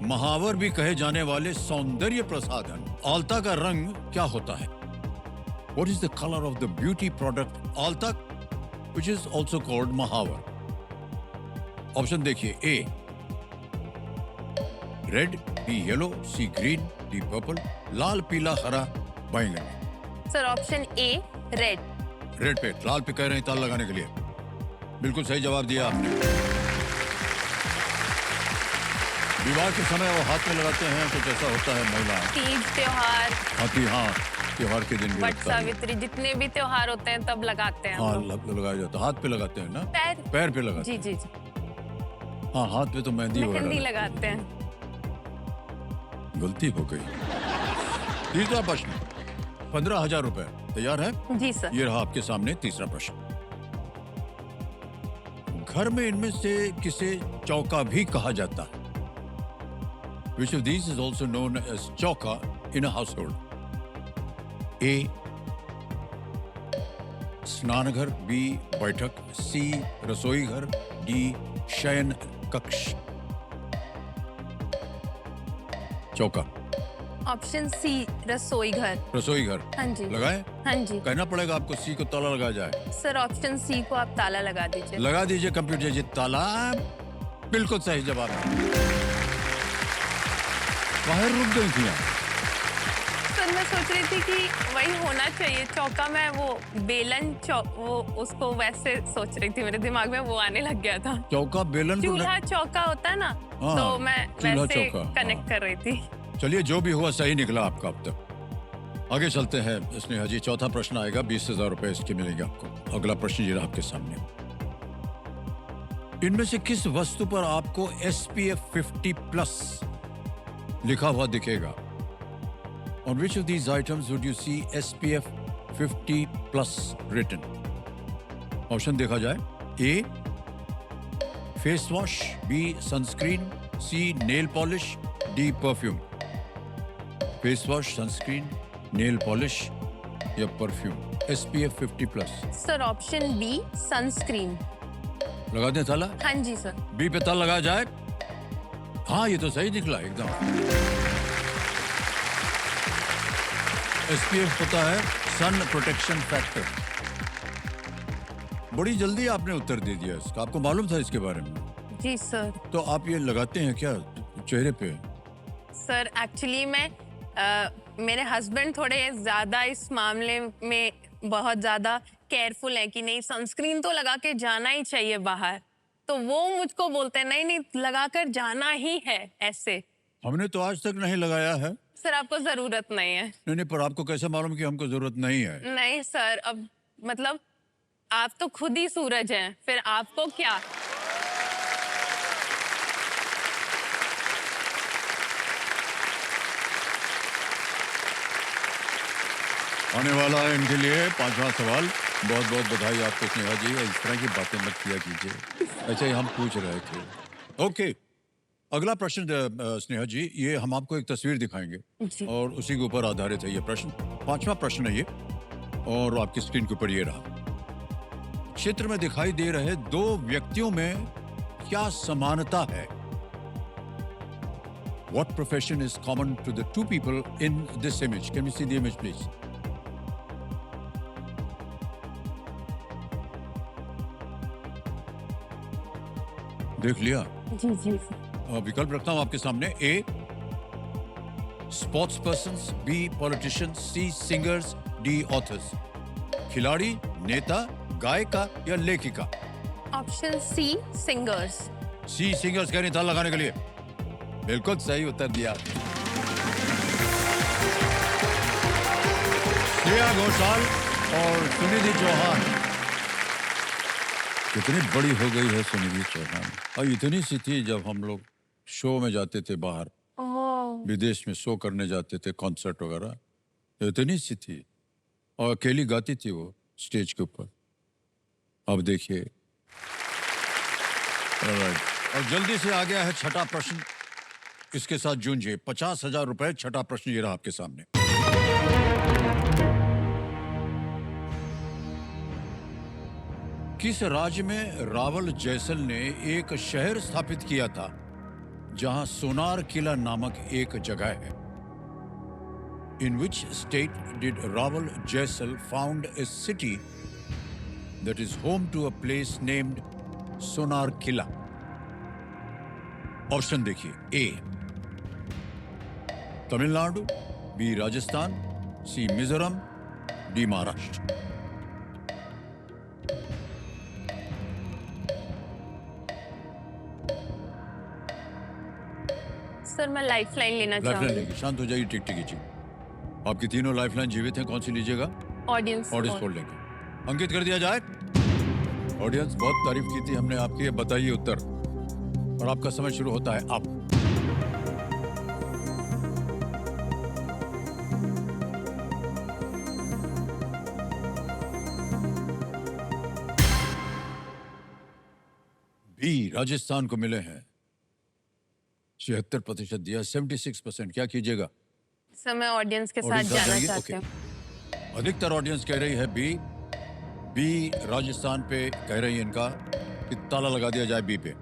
A: महावर भी कहे जाने वाले सौंदर्य प्रसाधन आल्ता का रंग क्या होता है? What is the color of the beauty product Alta, which is also called mahavar? Option देखिए, A red, B yellow, C green, D purple, लाल, पीला, हरा, बैंगनी।
D: Sir option A, red.
A: Red पे, लाल पे कह रहे हैं ताला लगाने के लिए। बिल्कुल सही जवाब दिया आपने। विवाह के समय वो हाथ में लगाते हैं, कुछ ऐसा होता है महिलाएं।
D: तीज त्योहार,
A: हाँ, त्योहार के दिन भी
D: वट
A: लगता है।
D: सावित्री, जितने भी त्योहार होते हैं तब लगाते हैं हम
A: हाँ,
D: लोग।
A: लगाया जाता है, हाथ पे लगाते हैं ना,
D: पैर,
A: पैर पे लगाते
D: जी
A: हैं।
D: जी जी,
A: हाँ, हाथ पे तो मेहंदी वगैरह
D: मेहंदी
A: लगती
D: लगाते हैं।
A: है। गलती हो गई। तीसरा प्रश्न, 15,000 रुपए तैयार है?
D: जी सर।
A: ये रहा आपके सामने तीसरा प्रश्न। घर में इनमें से किसे चौका भी कहा जाता है? Which of these is also known as chauka in a household? A. स्नानघर, B. बैठक, C. रसोई घर, D. शयन कक्ष। चौका।
D: ऑप्शन सी रसोई घर।
A: रसोई घर।
D: हाँ जी।
A: लगाए?
D: हाँ जी।
A: कहना पड़ेगा आपको सी को ताला लगा जाए।
D: सर ऑप्शन सी को आप ताला लगा दीजिए।
A: लगा दीजिए कंप्यूटर जी ताला। बिल्कुल सही जवाब है। बाहर रुक गई थी आप।
D: सर मैं सोच रही थी कि वही होना चाहिए चौका। मैं वो बेलन वो उसको वैसे सोच रही थी, मेरे दिमाग में वो आने लग गया था।
A: चौका बेलन को
D: चूल्हा चौका होता है ना,
A: हाँ,
D: तो मैं
A: चूल्हा
D: वैसे
A: चौका,
D: कनेक्ट
A: हाँ।
D: कर रही थी।
A: चलिए जो भी हुआ सही निकला आपका अब तक। आगे चलते हैं स्नेहा जी। चौथा प्रश्न आएगा, 20,000 रुपए इसके मिलेंगे आपको। अगला प्रश्न ये रहा आपके सामने। इनमें से किस वस्तु पर आपको SPF 50+ लिखा हुआ दिखेगा? On which of these items would you see SPF 50+ written? Option देखा जाए। A face wash, B sunscreen, C nail polish, D perfume. Face wash, sunscreen, nail polish या perfume. SPF 50+।
D: Sir option B sunscreen.
A: लगा दें ताला?
D: हाँ जी sir.
A: B पे ताला लगाया जाए। हाँ ये तो सही निकला एकदम। SPF होता है सन प्रोटेक्शन फैक्टर। बड़ी जल्दी आपने उत्तर दे दिया इसका। आपको मालूम था इसके बारे में?
D: जी सर।
A: तो आप ये लगाते हैं क्या चेहरे पे?
D: सर एक्चुअली मैं मेरे हस्बैंड थोड़े ज्यादा इस मामले में बहुत ज्यादा केयरफुल है कि नहीं सनस्क्रीन तो लगा के जाना ही चाहिए बाहर, तो वो मुझको बोलते हैं नहीं नहीं लगा कर जाना ही है ऐसे।
A: हमने तो आज तक नहीं लगाया है।
D: सर आपको जरूरत नहीं है।
A: नहीं नहीं, पर आपको कैसे मालूम कि हमको जरूरत नहीं है?
D: नहीं सर, अब मतलब आप तो खुद ही सूरज हैं, फिर आपको क्या।
A: आने वाला है इनके लिए 5वां सवाल। बहुत बहुत बधाई आपको स्नेहा जी। इस तरह की बातें मत किया कीजिए, ऐसे ही हम पूछ रहे थे। ओके, अगला प्रश्न स्नेहा जी, ये हम आपको एक तस्वीर दिखाएंगे
D: जी।
A: और उसी के ऊपर आधारित है ये प्रश्न। 5वां प्रश्न है ये, और आपकी स्क्रीन के ऊपर ये रहा। क्षेत्र में दिखाई दे रहे दो व्यक्तियों में क्या समानता है? What profession is common to the two people in this image? Can we see the image, please? देख लिया?
D: जी जी।
A: विकल्प रखता हूं आपके सामने। A sports persons, B politicians, C singers, D authors. खिलाड़ी, नेता, गायिका या लेखिका।
D: Option C singers.
A: C singers कह रही था लगाने के लिए। बिल्कुल सही उत्तर दिया। श्रेया घोषाल और सुनिधि चौहान। कितनी बड़ी हो गई है सुनिधि चौहान। और इतनी सी थी जब हम लोग शो में जाते थे बाहर, विदेश में शो करने जाते थे, कॉन्सर्ट वगैरह। इतनी सी थी और अकेली गाती थी वो स्टेज के ऊपर। अब देखिए। और जल्दी से आ गया है छठा प्रश्न। इसके साथ जूझिए। 50,000 रुपए। छठा प्रश्न ये रहा आपके सामने। किस राज्य में रावल जैसल ने एक शहर स्थापित किया था जहां सोनार किला नामक एक जगह है? In which state did Rawal Jaisal found a city that is home to a place named Sonar Qila? Option देखिए। A Tamil Nadu, B Rajasthan, C Mizoram, D Maharashtra.
D: Sir मैं लाइफलाइन लेना
A: लाइफलाइन
D: चाहूंगी।
A: लेंगे। शांत हो जाइए, टिक टिक जी। आपकी तीनों लाइफलाइन जीवित हैं। कौन सी लीजिएगा?
D: ऑडियंस
A: ऑडियंस पोल लेंगे। अंकित कर दिया जाए। ऑडियंस, बहुत तारीफ की थी हमने आपकी। बताइए उत्तर, और आपका समय शुरू होता है अब। बी राजस्थान को मिले हैं 76% दिया। 76%। क्या कीजिएगा?
D: सर मैं ऑडियंस के साथ
A: ऑडियंस साथ
D: जाना
A: जाएंगे?
D: चाहती हूँ।
A: ओके। अधिकतर ऑडियंस कह रही है बी राजस्थान पे कह रही है इनका कि ताला लगा दिया जाए बी पे।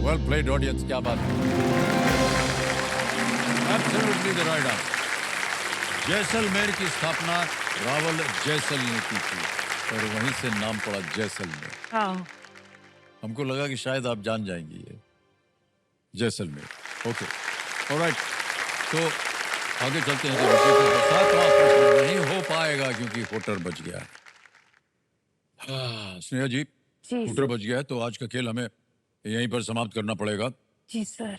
A: वेल प्लेड ऑडियंस, क्या बात है। Absolutely the right answer. Jaisalmer की स्थापना रावल जैसल ने की थी और वहीं से नाम पड़ा जैसलमेर।
D: हाँ।
A: हमको लगा कि शायद आप जान जाएंगी ये जैसलमेर। ओके, ऑलराइट, तो आगे चलते हैं। सातवां प्रश्न नहीं हो पाएगा क्योंकि होटर बच गया है। हाँ, स्नेहा जी,
D: जी
A: होटर बच गया है तो आज का खेल हमें यहीं पर समाप्त करना पड़ेगा।
D: जी सर।